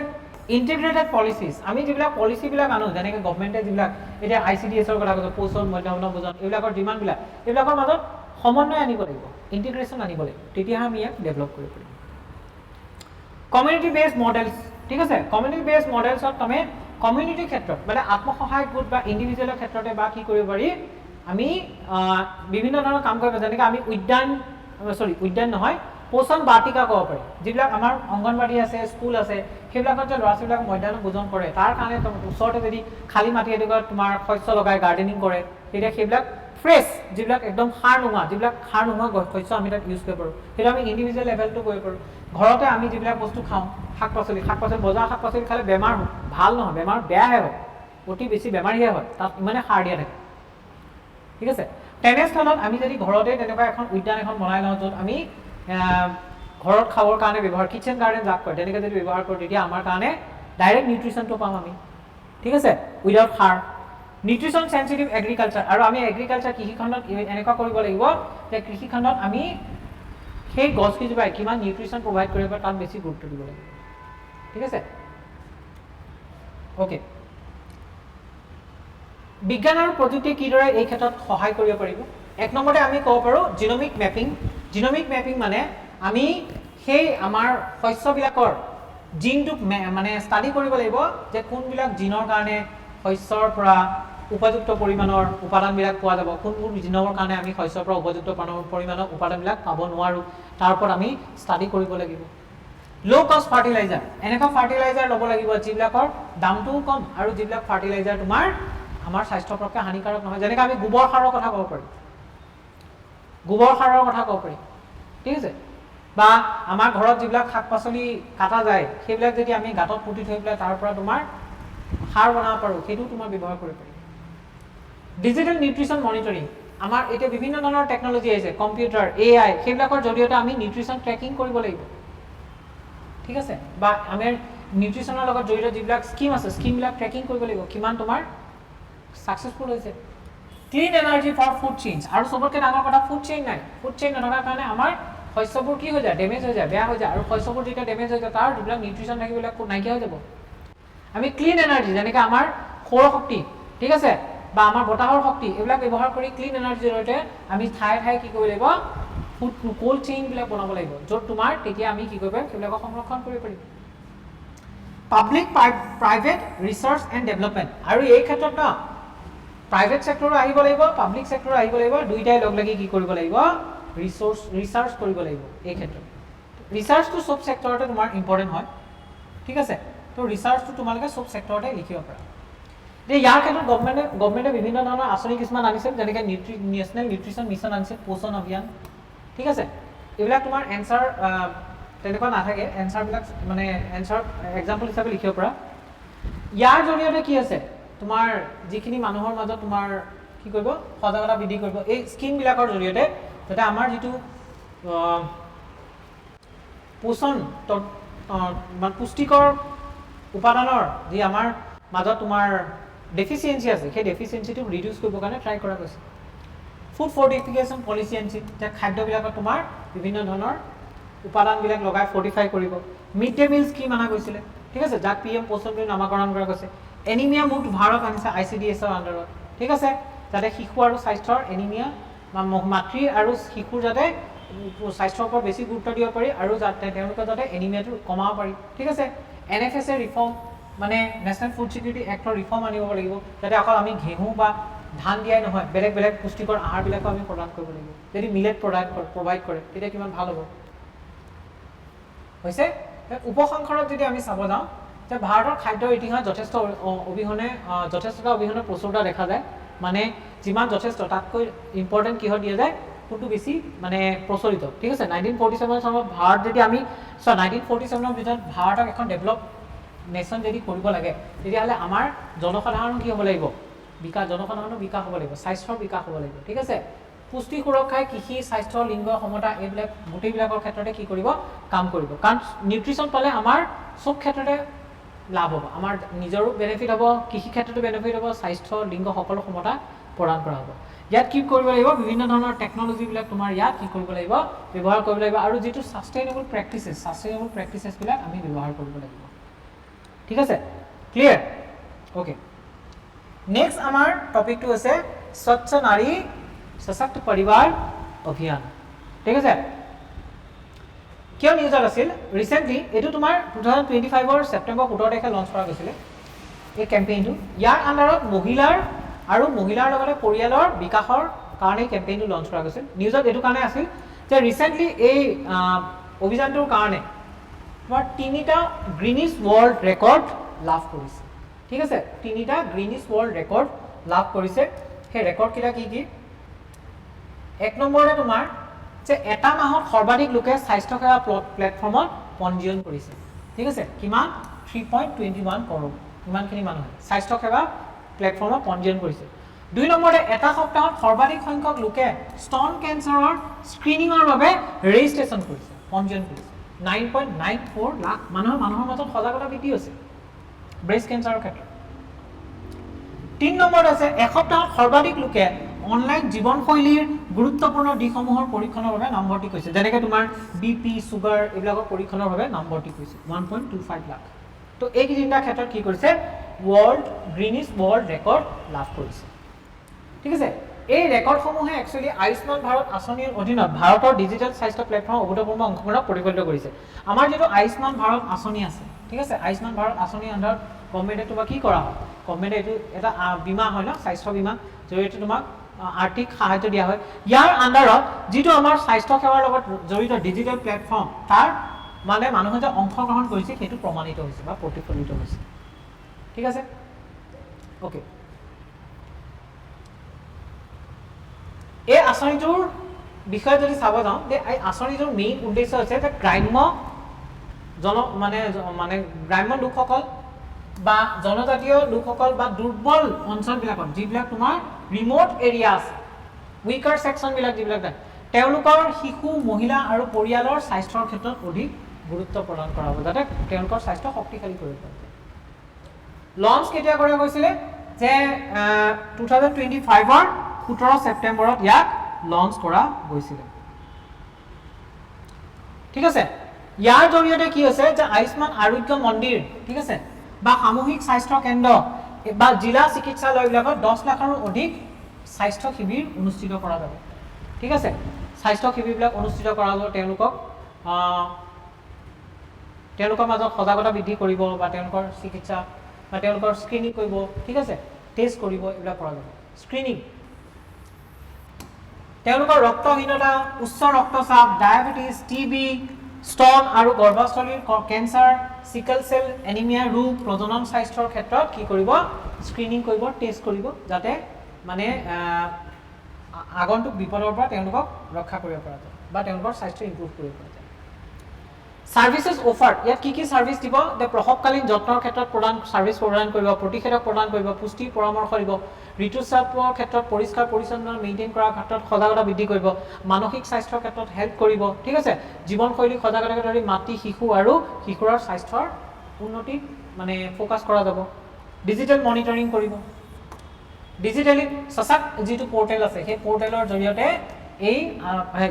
ইণ্টিগ্ৰেটেড পলিচিজ আমি যিবিলাক পলিচিবিলাক আনো যেনেকৈ গভৰ্ণমেণ্টে যিবিলাক এতিয়া আইচিডিএছৰ কথা কৈছে পোষণ মধ্যাহ্ন ভোজন এইবিলাকৰ ডিমাণ্ডবিলাক এইবিলাকৰ মাজত সমন্বয় আনিব লাগিব ইণ্টিগ্ৰেশ্যন আনিব লাগিব তেতিয়াহে আমি ইয়াক ডেভেলপ কৰিব পাৰিম কমিউনিটি বেছড মডেলছ ঠিক আছে কমিউনিটি বেছড মডেলছত তুমি কমিউনিটিৰ ক্ষেত্ৰত মানে আত্মসহায়ক গোট বা ইণ্ডিভিজুৱেলৰ ক্ষেত্ৰতে বা কি কৰিব পাৰি আমি বিভিন্ন ধৰণৰ কাম কৰিব যেনেকৈ আমি উদ্যান সৰি উদ্যান নহয় পোষণ বাটিকা ক'ব পাৰি যিবিলাক আমাৰ অংগনবাড়ী আছে স্কুল আছে সেইবিলাকত যে ল'ৰা ছোৱালীবিলাক মধ্যাহ্ন ভোজন কৰে তাৰ কাৰণে ওচৰতে যদি খালী মাটি এডোখৰত তোমাৰ শস্য লগাই গাৰ্ডেনিং কৰে তেতিয়া সেইবিলাক ফ্ৰেছ যিবিলাক একদম সাৰ নোহোৱা শস্য আমি তাত ইউজ কৰিব পাৰোঁ সেইটো আমি ইণ্ডিভিজুৱেল লেভেলটো কৰিব পাৰোঁ ঘৰতে আমি যিবিলাক বস্তু খাওঁ শাক পাচলি বজাৰৰ শাক পাচলি খালে বেমাৰ ভাল নহয় বেমাৰ বেয়াহে হয় অতি বেছি বেমাৰীহে হয় তাত ইমানে সাৰ দিয়া থাকে ঠিক আছে তেনেস্থলত আমি যদি ঘৰতে তেনেকুৱা এখন উদ্যান এখন বনাই লওঁ য'ত আমি ঘৰত খাবৰ কাৰণে ব্যৱহাৰ কিচেন গাৰ্ডেন যাক কয় তেনেকৈ যদি ব্যৱহাৰ কৰোঁ তেতিয়া আমাৰ কাৰণে ডাইৰেক্ট নিউট্ৰিশ্যনটো পাম আমি ঠিক আছে উইদাউট সাৰ নিউট্ৰিশ্যন চেনচিটিভ এগ্ৰিকালচাৰ আৰু আমি এগ্ৰিকালচাৰ কৃষিখণ্ডত এনেকুৱা কৰিব লাগিব যে কৃষিখণ্ডত আমি সেই গছকেইজোপাই কিমান নিউট্ৰিশ্যন প্ৰভাইড কৰিব তাত বেছি গুৰুত্ব দিব লাগিব ঠিক আছে অ'কে বিজ্ঞান আৰু প্ৰযুক্তিয়ে কিদৰে এই ক্ষেত্ৰত সহায় কৰিব পাৰিব এক নম্বৰতে আমি ক'ব পাৰোঁ জিনমিক মেপিং মানে আমি সেই আমাৰ শস্যবিলাকৰ জিনটোক মানে ষ্টাডি কৰিব লাগিব যে কোনবিলাক জিনৰ কাৰণে শস্যৰ পৰা উপযুক্ত পৰিমাণৰ উপাদানবিলাক পোৱা যাব কোনবোৰ জিনৰ কাৰণে আমি শস্যৰ পৰা উপযুক্ত পৰিমাণৰ উপাদানবিলাক পাব নোৱাৰোঁ তাৰ ওপৰত আমি ষ্টাডি কৰিব লাগিব ল' কষ্ট ফাৰ্টিলাইজাৰ এনেকুৱা ফাৰ্টিলাইজাৰ ল'ব লাগিব যিবিলাকৰ দামটোও কম আৰু যিবিলাক ফাৰ্টিলাইজাৰ তোমাৰ আমাৰ স্বাস্থ্যৰ পক্ষে হানিকাৰক নহয় যেনেকৈ আমি গোবৰ সাৰৰ কথা ক'ব পাৰিম ঠিক আছে বা আমাৰ ঘৰত যিবিলাক শাক পাচলি কাটা যায় সেইবিলাক যদি আমি গাঁতত পুতি থৈ পেলাই তাৰ পৰা তোমাৰ সাৰ বনাব পাৰোঁ সেইটো তোমাৰ ব্যৱহাৰ কৰিব পাৰি ডিজিটেল নিউট্ৰিশ্যন মনিটৰিং আমাৰ এতিয়া বিভিন্ন ধৰণৰ টেকন'লজি আহিছে কম্পিউটাৰ AI সেইবিলাকৰ জৰিয়তে আমি নিউট্ৰিশ্যন ট্ৰেকিং কৰিব লাগিব ঠিক আছে বা আমাৰ নিউট্ৰিশ্যনৰ লগত জড়িত যিবিলাক স্কিম আছে স্কিমবিলাক ট্ৰেকিং কৰিব লাগিব কিমান তোমাৰ সাকসেসফুল হৈছে clean energy for food chains আৰু সবতকৈ ডাঙৰ কথা ফুড চেইন নথকাৰ কাৰণে আমাৰ শস্যবোৰ কি হৈ যায় ডেমেজ হৈ যায় বেয়া হৈ যায় আৰু শস্যবোৰ যেতিয়া ডেমেজ হৈ যায় তাৰ যিবিলাক নিউট্ৰিশ্যন থাকিবিলাক নাইকিয়া হৈ যাব আমি ক্লিন এনাৰ্জি যেনেকৈ আমাৰ সৌৰ শক্তি ঠিক আছে বা আমাৰ বতাহৰ শক্তি এইবিলাক ব্যৱহাৰ কৰি ক্লিন এনাৰ্জিৰ জৰিয়তে আমি ঠায়ে কি কৰিব লাগিব ফুড কোল্ড চেইনবিলাক বনাব লাগিব য'ত তোমাৰ তেতিয়া আমি কি কৰিব পাৰিম সেইবিলাকক সংৰক্ষণ কৰিব পাৰিম public private research and development আৰু এই ক্ষেত্ৰত ন প্ৰাইভেট সেক্টৰো আহিব লাগিব পাব্লিক সেক্টৰো আহিব লাগিব দুইটাই লগ লাগি কি কৰিব লাগিব ৰিচাৰ্চ কৰিব লাগিব এই ক্ষেত্ৰত ৰিচাৰ্চটো সব সেক্টৰতে তোমাৰ ইম্পৰ্টেণ্ট হয় ঠিক আছে তো ৰিচাৰ্চটো তোমালোকে সব সেক্টৰতে লিখিব পাৰা ইয়াৰ ক্ষেত্ৰত গভৰ্ণমেণ্টে বিভিন্ন ধৰণৰ আঁচনি কিছুমান আনিছিল যেনেকৈ নেশ্যনেল নিউট্ৰিশ্যন মিছন আনিছিল পোষণ অভিযান ঠিক আছে এইবিলাক তোমাৰ এনচাৰ তেনেকুৱা নাথাকে এনচাৰবিলাক মানে এনচাৰ এক্সাম্পল হিচাপে লিখিব পৰা ইয়াৰ জৰিয়তে কি আছে তোমাৰ যিখিনি মানুহৰ মাজত তোমাৰ কি কৰিব সজাগতা বৃদ্ধি কৰিব এই স্কিমবিলাকৰ জৰিয়তে যাতে আমাৰ যিটো পোষণ মানে পুষ্টিকৰ উপাদানৰ যি আমাৰ মাজত তোমাৰ ডেফিচিয়েঞ্চি আছে সেই ডেফিচিয়েঞ্চিটো ৰিডিউচ কৰিবৰ কাৰণে ট্ৰাই কৰা গৈছে ফুড ফৰ্টিফিকেশ্যন পলিচি আনিছিল যে খাদ্যবিলাকত তোমাৰ বিভিন্ন ধৰণৰ উপাদানবিলাক লগাই ফৰ্টিফাই কৰিব মিড ডে মিল স্কিম অনা গৈছিলে ঠিক আছে যাক PM পোষণ বুলি নামাকৰণ কৰা গৈছে এনিমিয়া মুক্ত ভাৰত আনিছে ICDSৰ আণ্ডাৰত ঠিক আছে যাতে শিশু আৰু স্বাস্থ্যৰ এনিমিয়া বা মাতৃ আৰু শিশুৰ যাতে স্বাস্থ্যৰ ওপৰত বেছি গুৰুত্ব দিব পাৰি আৰু যাতে তেওঁলোকে যাতে এনিমিয়াটো কমাব পাৰি ঠিক আছে NFSA ৰিফৰ্ম মানে national food security actor reform আনিব লাগিব যাতে অকল আমি ঘেঁহু বা ধান দিয়াই নহয় বেলেগ পুষ্টিকৰ আহাৰবিলাকো আমি প্ৰদান কৰিব লাগিব যদি মিলেট প্ৰভাইড কৰে তেতিয়া কিমান ভাল হ'ব হৈছে উপসংহাৰত যদি আমি চাব যাওঁ যে ভাৰতৰ খাদ্যৰ ইতিহাস যথেষ্টতা অবিহনে প্ৰচুৰতা দেখা যায় মানে যিমান যথেষ্ট তাতকৈ ইম্পৰ্টেণ্ট কিহত দিয়া যায় কোনটো বেছি মানে প্ৰচলিত ঠিক আছে 1947 চনত ভাৰত যদি আমি 1947 ভিতৰত ভাৰতক এখন ডেভেলপ নেশ্যন যদি কৰিব লাগে তেতিয়াহ'লে আমাৰ জনসাধাৰণৰ কি হ'ব লাগিব জনসাধাৰণৰ বিকাশ হ'ব লাগিব স্বাস্থ্যৰ বিকাশ হ'ব লাগিব ঠিক আছে পুষ্টি সুৰক্ষাই কৃষি স্বাস্থ্য লিংগ সমতা এইবিলাক গোটেইবিলাকৰ ক্ষেত্ৰতে কি কৰিব কাম কৰিব কাৰণ নিউট্ৰিশ্যন পালে আমাৰ সব ক্ষেত্ৰতে লাভ হ'ব আমাৰ নিজৰো বেনিফিট হ'ব কৃষি ক্ষেত্ৰতো বেনিফিট হ'ব স্বাস্থ্য লিংগ সকলো সমতা প্ৰদান কৰা হ'ব ইয়াত কি কৰিব লাগিব বিভিন্ন ধৰণৰ টেকন'লজিবিলাক তোমাৰ ইয়াত কি কৰিব লাগিব ব্যৱহাৰ কৰিব লাগিব আৰু যিটো সাষ্টেইনেবল প্ৰেক্টিচেছবিলাক আমি ব্যৱহাৰ কৰিব লাগিব ঠিক আছে ক্লিয়াৰ ওকে নেক্সট আমাৰ টপিকটো হৈছে স্বচ্ছ নাৰী সশক্ত পৰিবাৰ অভিযান ঠিক আছে কিয় নিউজত আছিল ৰিচেণ্টলি এইটো তোমাৰ 2025 ছেপ্টেম্বৰ 17 তাৰিখে লঞ্চ কৰা গৈছিলে এই কেম্পেইনটো ইয়াৰ আণ্ডাৰত মহিলাৰ লগতে পৰিয়ালৰ বিকাশৰ কাৰণে কেম্পেইনটো লঞ্চ কৰা গৈছিল নিউজত এইটো কাৰণে আছিল যে ৰিসেন্টলি এই অভিযানটোৰ কাৰণে তোমাৰ 3টা গ্ৰিনিছ ৱৰ্ল্ড ৰেকৰ্ড লাভ কৰিছে ঠিক আছে 3টা গ্ৰিনিছ ৱৰ্ল্ড ৰেকৰ্ড লাভ কৰিছে সেই ৰেকৰ্ড কিটা কি এক নম্বৰতে তোমাৰ যে এটা মাহত সৰ্বাধিক লোকে স্বাস্থ্য সেৱা প্লেটফৰ্মত পঞ্জীয়ন কৰিছে ঠিক আছে কিমান 3.21 কৰোৰ ইমানখিনি মানুহ স্বাস্থ্য সেৱা প্লেটফৰ্মত পঞ্জীয়ন কৰিছে দুই নম্বৰতে এটা সপ্তাহত সৰ্বাধিক সংখ্যক লোকে স্তন কেন্সাৰৰ স্ক্ৰিনিংৰ বাবে ৰেজিষ্ট্ৰেচন কৰিছে পঞ্জীয়ন কৰিছে 9.94 লাখ মানুহৰ মাজত সজাগতা বৃদ্ধি হৈছে ব্ৰেষ্ট কেন্সাৰৰ ক্ষেত্ৰত 3 নম্বৰত আছে এসপ্তাহত সৰ্বাধিক লোকে অনলাইন জীৱনশৈলীৰ গুৰুত্বপূৰ্ণ দিশসমূহৰ পৰীক্ষণৰ বাবে নামভৰ্তি কৰিছে যেনেকৈ তোমাৰ বিপি সুগাৰ এইবিলাকৰ পৰীক্ষণৰ বাবে নামভৰ্তি কৰিছে 1.25 লাখ তো এই তিনিটা ক্ষেত্ৰত কি কৰিছে ৱৰ্ল্ড গ্ৰিনিছ ৱৰ্ল্ড ৰেকৰ্ড লাভ কৰিছে ঠিক আছে এই ৰেকৰ্ডসমূহে একচুয়ালি আয়ুষ্মান ভাৰত আঁচনিৰ অধীনত ভাৰতৰ ডিজিটেল স্বাস্থ্য প্লেটফৰ্ম অভূতপূৰ্ব অংশগ্ৰহণক প্ৰতিফলিত কৰিছে আমাৰ যেটো আয়ুষ্মান ভাৰত আঁচনি আছে ঠিক আছে আয়ুষ্মান ভাৰত আঁচনিৰ আন্ডাৰত গভৰ্ণমেণ্টে তোমাক কি কৰা হয় গভৰ্ণমেণ্টে এইটো এটা বীমা হয় না স্বাস্থ্য বীমা জৰিয়তে তোমাক আৰ্থিক সাহায্য দিয়া হয় ইয়াৰ আন্ডাৰত যেটো আমাৰ স্বাস্থ্য সেৱাৰ লগত জড়িত ডিজিটেল প্লেটফৰ্ম তাৰ মানে মানুহে যে অংশগ্ৰহণ কৰিছে সেইটো প্ৰমাণিত হৈছে বা প্ৰতিফলিত হৈছে ঠিক আছে ওকে এই আঁচনিটোৰ বিষয়ে যদি চাব যাওঁ যে এই আঁচনিটোৰ মেইন উদ্দেশ্য হৈছে যে গ্ৰাম্য গ্ৰাম্য লোকসকল বা জনজাতীয় লোকসকল বা দুৰ্বল অঞ্চলবিলাকত যিবিলাক তোমাৰ ৰিমোট এৰিয়া আছে উইকাৰ সেকশনবিলাক যিবিলাক তেওঁলোকৰ শিশু মহিলা আৰু পৰিয়ালৰ স্বাস্থ্যৰ ক্ষেত্ৰত অধিক গুৰুত্ব প্ৰদান কৰা হ'ব যাতে তেওঁলোকৰ স্বাস্থ্য শক্তিশালী কৰিব পাৰে লঞ্চ কেতিয়া কৰা হৈছিলে যে 2025 17 সেপ্টেম্বৰত ইয়াক লঞ্চ কৰা গৈছিল ঠিক আছে ইয়াৰ জৰিয়তে কি হৈছে যে আয়ুষ্মান আৰোগ্য মন্দিৰ ঠিক আছে বা সামূহিক স্বাস্থ্য কেন্দ্ৰ বা জিলা চিকিৎসালয়বিলাকত 10 লাখৰো অধিক স্বাস্থ্য শিবিৰ অনুষ্ঠিত কৰা যাব ঠিক আছে স্বাস্থ্য শিবিৰবিলাক অনুষ্ঠিত কৰা হ'ব তেওঁলোকৰ মাজত সজাগতা বৃদ্ধি কৰিব বা তেওঁলোকৰ চিকিৎসা বা তেওঁলোকৰ স্ক্ৰিনিং কৰিব ঠিক আছে টেষ্ট কৰিব এইবিলাক কৰা যাব স্ক্ৰিনিং তেওঁলোকৰ ৰক্তহীনতা উচ্চ ৰক্তচাপ ডায়াবেটিস টিবি স্তন আৰু গৰ্ভস্থলীৰ কেন্সাৰ সিকল সেল এনিমিয়া ৰোগ প্ৰজনন স্বাস্থ্যৰ ক্ষেত্ৰত কি কৰিব স্ক্ৰিনিং কৰিব টেষ্ট কৰিব যাতে মানে আগন্তুক বিপদৰ পৰা তেওঁলোকক ৰক্ষা কৰিব পৰা যায় বা তেওঁলোকৰ স্বাস্থ্য ইমপ্ৰুভ কৰিব পৰা যায় সাৰ্ভিসেস অফাৰ ইয়াত কি সাৰ্ভিস দিব যে প্ৰসৱকালীন যত্নৰ ক্ষেত্ৰত সাৰ্ভিস প্ৰদান কৰিব প্ৰতিষেধক প্ৰদান কৰিব পুষ্টি পৰামৰ্শ দিব ঋতুস্ৰাৱৰ ক্ষেত্ৰত পৰিষ্কাৰ পৰিচ্ছন্নতা মেইনটেইন কৰাৰ ক্ষেত্ৰত সজাগতা বৃদ্ধি কৰিব মানসিক স্বাস্থ্যৰ ক্ষেত্ৰত হেল্প কৰিব ঠিক আছে জীৱনশৈলী সজাগতাকে ধৰি মাতৃ শিশু আৰু শিশুৰৰ স্বাস্থ্যৰ উন্নতি মানে ফোকাস কৰা যাব ডিজিটেল মনিটৰিং কৰিব ডিজিটেলি সসাক যেটো পোৰ্টেল আছে সেই পোৰ্টেলৰ জৰিয়তে এই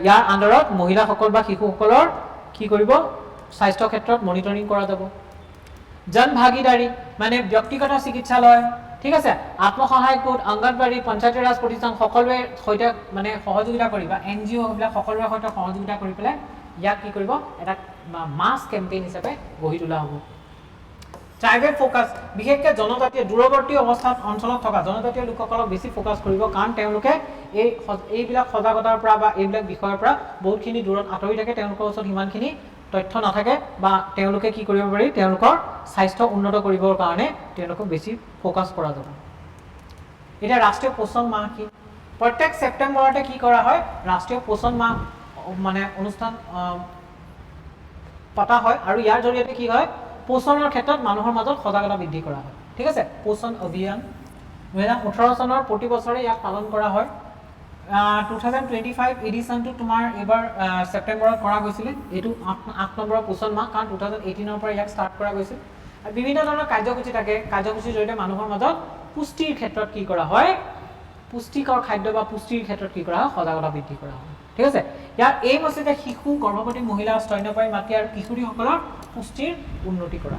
ইয়াৰ আন্ডাৰত মহিলাসকল বা শিশুসকলৰ কি কৰিব স্বাস্থ্য ক্ষেত্ৰত মনিটৰিং কৰা যাব জন ভাগিদাৰী মানে ব্যক্তিগত চিকিৎসালয় ঠিক আছে আত্মসহায়ক গোট অংগনবাড়ী পঞ্চায়তৰ ৰাজ প্ৰতিষ্ঠান সকলোৱে সৈতে মানে সহযোগিতা কৰিব এনজিও বিলাক সকলোৰে সৈতে সহযোগিতা কৰি পেলাই ইয়াক কি কৰিব এটা মাস কেম্পেইন হিচাপে গঢ়ি তোলা হ'ব ট্ৰাইবেল ফোকাস বিশেষকৈ জনজাতীয় দূৰৱৰ্তী অৱস্থাত অঞ্চলত থকা জনজাতীয় লোকসকলক বেছি ফোকাস কৰিব কাৰণ তেওঁলোকে এইবিলাক সজাগতাৰ পৰা বা এইবিলাক বিষয়ৰ পৰা বহুতখিনি দূৰত আঁতৰি থাকে তেওঁলোকৰ ওচৰত ইমানখিনি তথ্য নাথাকে বা তেওঁলোকে কি কৰিব পাৰি তেওঁলোকৰ স্বাস্থ্য উন্নত কৰিবৰ কাৰণে তেওঁলোকক বেছি ফোকাস কৰা যাব এটা ৰাষ্ট্ৰীয় পোষণ মাহ কি প্ৰত্যেক সেপ্টেম্বৰতে কি কৰা হয় ৰাষ্ট্ৰীয় পোষণ মাহ মানে অনুষ্ঠান পতা হয় আৰু ইয়াৰ জৰিয়তে কি হয় পোষণৰ ক্ষেত্ৰত মানুহৰ মাজত সজাগতা বৃদ্ধি কৰা হয় ঠিক আছে পোষণ অভিযান 2018 চনৰ প্ৰতি বছৰে ইয়াক পালন কৰা হয় 2025 এডিশনটো তোমাৰ এবাৰ সেপ্টেম্বৰত কৰা গৈছিল এটো 8 নম্বৰ পোষণ মাহ কাৰণ 2018 পৰা ইয়াক ষ্টাৰ্ট কৰা গৈছিল বিভিন্ন ধৰণৰ কাৰ্যসূচী থাকে কাৰ্যসূচীৰ জৰিয়তে মানুহৰ মাজত পুষ্টিৰ ক্ষেত্ৰত কি কৰা হয় পুষ্টিকৰ খাদ্য বা পুষ্টিৰ ক্ষেত্ৰত কি কৰা হয় সজাগতা বৃদ্ধি কৰা হয় ঠিক আছে ইয়াৰ এই হৈছে যে শিশু গৰ্ভৱতী মহিলা স্তন্যপায়ী মাতৃ আৰু কিশোৰীসকলৰ পুষ্টিৰ উন্নতি কৰা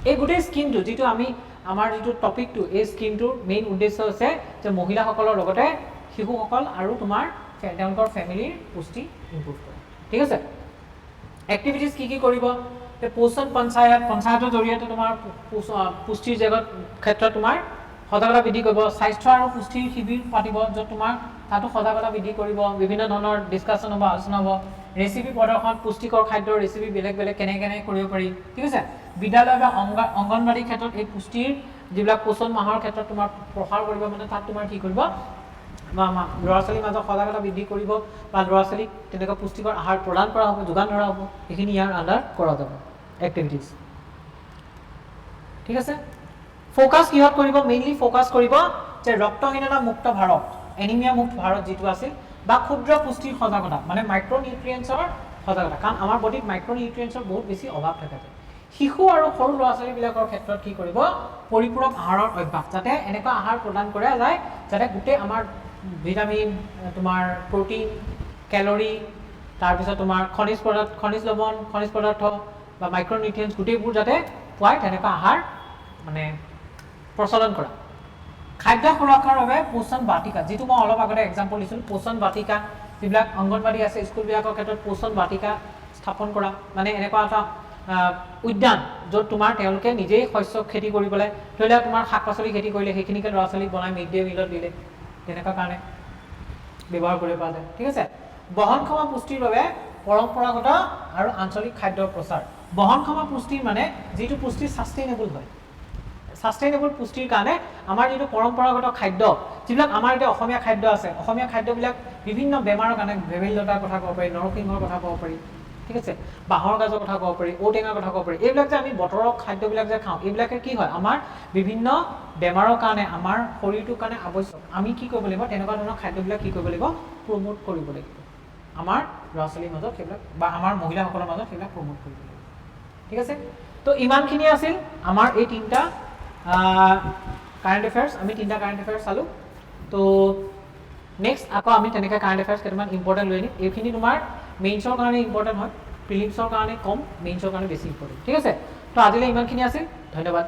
এই গোটেই স্কিমটো যেটো আমি আমাৰ যেটো টপিকটো এই স্কিমটোৰ মেইন উদ্দেশ্য হৈছে যে মহিলাসকলৰ লগতে শিশুসকল আৰু তোমাৰ তেওঁলোকৰ ফ্যামিলিৰ পুষ্টি ইমপ্ৰুভ কৰা ঠিক আছে এক্টিভিটিজ কি কৰিব তে পোষণ পঞ্চায়তৰ জৰিয়তে তোমাৰ পুষ্টিৰ জগত ক্ষেত্ৰত তোমাৰ সজাগতা বৃদ্ধি কৰিব স্বাস্থ্য আৰু পুষ্টিৰ শিবিৰ পাতিব য'ত তোমাৰ তাতো সজাগতা বৃদ্ধি কৰিব বিভিন্ন ধৰণৰ ডিছকাশ্যন হ'ব আলোচনা হ'ব ৰেচিপি প্ৰদৰ্শন পুষ্টিকৰ খাদ্যৰ ৰেচিপি বেলেগ বেলেগ কেনেকৈ কৰিব পাৰি ঠিক আছে বিদ্যালয় বা অংগনবাড়ীৰ ক্ষেত্ৰত এই পুষ্টিৰ যিবিলাক পোষণ মাহৰ ক্ষেত্ৰত তোমাৰ প্ৰসাৰ কৰিব মানে তাত তোমাৰ কি কৰিব বা ল'ৰা ছোৱালীৰ মাজত সজাগতা বৃদ্ধি কৰিব বা ল'ৰা ছোৱালীক তেনেকুৱা পুষ্টিকৰ আহাৰ প্ৰদান কৰা হ'ব যোগান ধৰা হ'ব এইখিনি ইয়াৰ আণ্ডাৰ কৰা যাব এক্টিভিটিজ ঠিক আছে ফ'কাছ কিহত কৰিব মেইনলি ফ'কাছ কৰিব যে ৰক্তহীনতা মুক্ত ভাৰত এনিমিয়া মুক্ত ভাৰত যিটো আছিল বা ক্ষুদ্ৰ পুষ্টিৰ সজাগতা মানে মাইক্ৰ'নিউট্ৰিয়েণ্টছৰ সজাগতা কাৰণ আমাৰ বডিত মাইক্ৰ'নিউট্ৰিয়েণ্টছৰ বহুত বেছি অভাৱ থাকে শিশু আৰু সৰু ল'ৰা ছোৱালীবিলাকৰ ক্ষেত্ৰত কি কৰিব পৰিপূৰক আহাৰৰ অভ্যাস যাতে এনেকুৱা আহাৰ প্ৰদান কৰা যায় যাতে গোটেই আমাৰ ভিটামিন তোমাৰ প্ৰটিন কেলৰি তাৰপিছত তোমাৰ খনিজ লৱণ খনিজ পদাৰ্থ বা মাইক্ৰ'নিউট্ৰিয়েণ্টছ গোটেইবোৰ যাতে পোৱায় তেনেকুৱা আহাৰ মানে প্ৰচলন কৰা খাদ্য সুৰক্ষাৰ বাবে পোষণ বাটিকা যিটো মই অলপ আগতে এক্সাম্পল দিছিলোঁ পোষণ বাটিকা যিবিলাক অংগনবাড়ী আছে স্কুলবিলাকৰ ক্ষেত্ৰত পোষণ বাটিকা স্থাপন কৰা মানে এনেকুৱা এটা উদ্যান য'ত তোমাৰ তেওঁলোকে নিজেই শস্য খেতি কৰিবলৈ ধৰি লওক তোমাৰ শাক পাচলি খেতি কৰিলে সেইখিনিকে ল'ৰা ছোৱালীক বনাই মিড ডে মিলত দিলে তেনেকুৱা কাৰণে ব্যৱহাৰ কৰিব পৰা যায় ঠিক আছে বহনক্ষম পুষ্টিৰ বাবে পৰম্পৰাগত আৰু আঞ্চলিক খাদ্যৰ প্ৰচাৰ বহনক্ষম পুষ্টিৰ মানে যিটো পুষ্টি ছাষ্টেইনেবল হয় ছাষ্টেইনেবল পুষ্টিৰ কাৰণে আমাৰ যিটো পৰম্পৰাগত খাদ্য যিবিলাক আমাৰ এতিয়া অসমীয়া খাদ্য আছে অসমীয়া খাদ্যবিলাক বিভিন্ন বেমাৰৰ কাৰণে ভেবেলিলতাৰ কথা ক'ব পাৰি নৰসিংহৰ কথা ক'ব পাৰি ঠিক আছে বাঁহৰ গাজৰ কথা ক'ব পাৰি ঔটেঙাৰ কথা ক'ব পাৰি এইবিলাক যে আমি বতৰৰ খাদ্যবিলাক যে খাওঁ এইবিলাকে কি হয় আমাৰ বিভিন্ন বেমাৰৰ কাৰণে আমাৰ শৰীৰটোৰ কাৰণে আৱশ্যক আমি কি কৰিব লাগিব তেনেকুৱা ধৰণৰ খাদ্যবিলাক কি কৰিব লাগিব প্ৰমোট কৰিব লাগিব আমাৰ ল'ৰা ছোৱালীৰ মাজত সেইবিলাক বা আমাৰ মহিলাসকলৰ মাজত সেইবিলাক প্ৰমোট কৰিব লাগিব ঠিক আছে তো ইমানখিনি আছিল আমাৰ এই তিনিটা কাৰেণ্ট এফেয়াৰ্ছ আমি তিনিটা কাৰেণ্ট এফেয়াৰ্ছ চালোঁ তো নেক্সট আকৌ আমি তেনেকৈ কাৰেণ্ট এফেয়াৰ্ছ কেইটামান ইম্পৰ্টেণ্ট লৈ আনিম এইখিনি তোমাৰ মেইনছৰ কাৰণে ইম্পৰ্টেণ্ট হয় প্ৰিলিমছৰ কাৰণে কম মেইনছৰ কাৰণে বেছি ইম্পৰ্টেণ্ট ঠিক আছে তো আজিলৈ ইমানখিনি আছিল ধন্যবাদ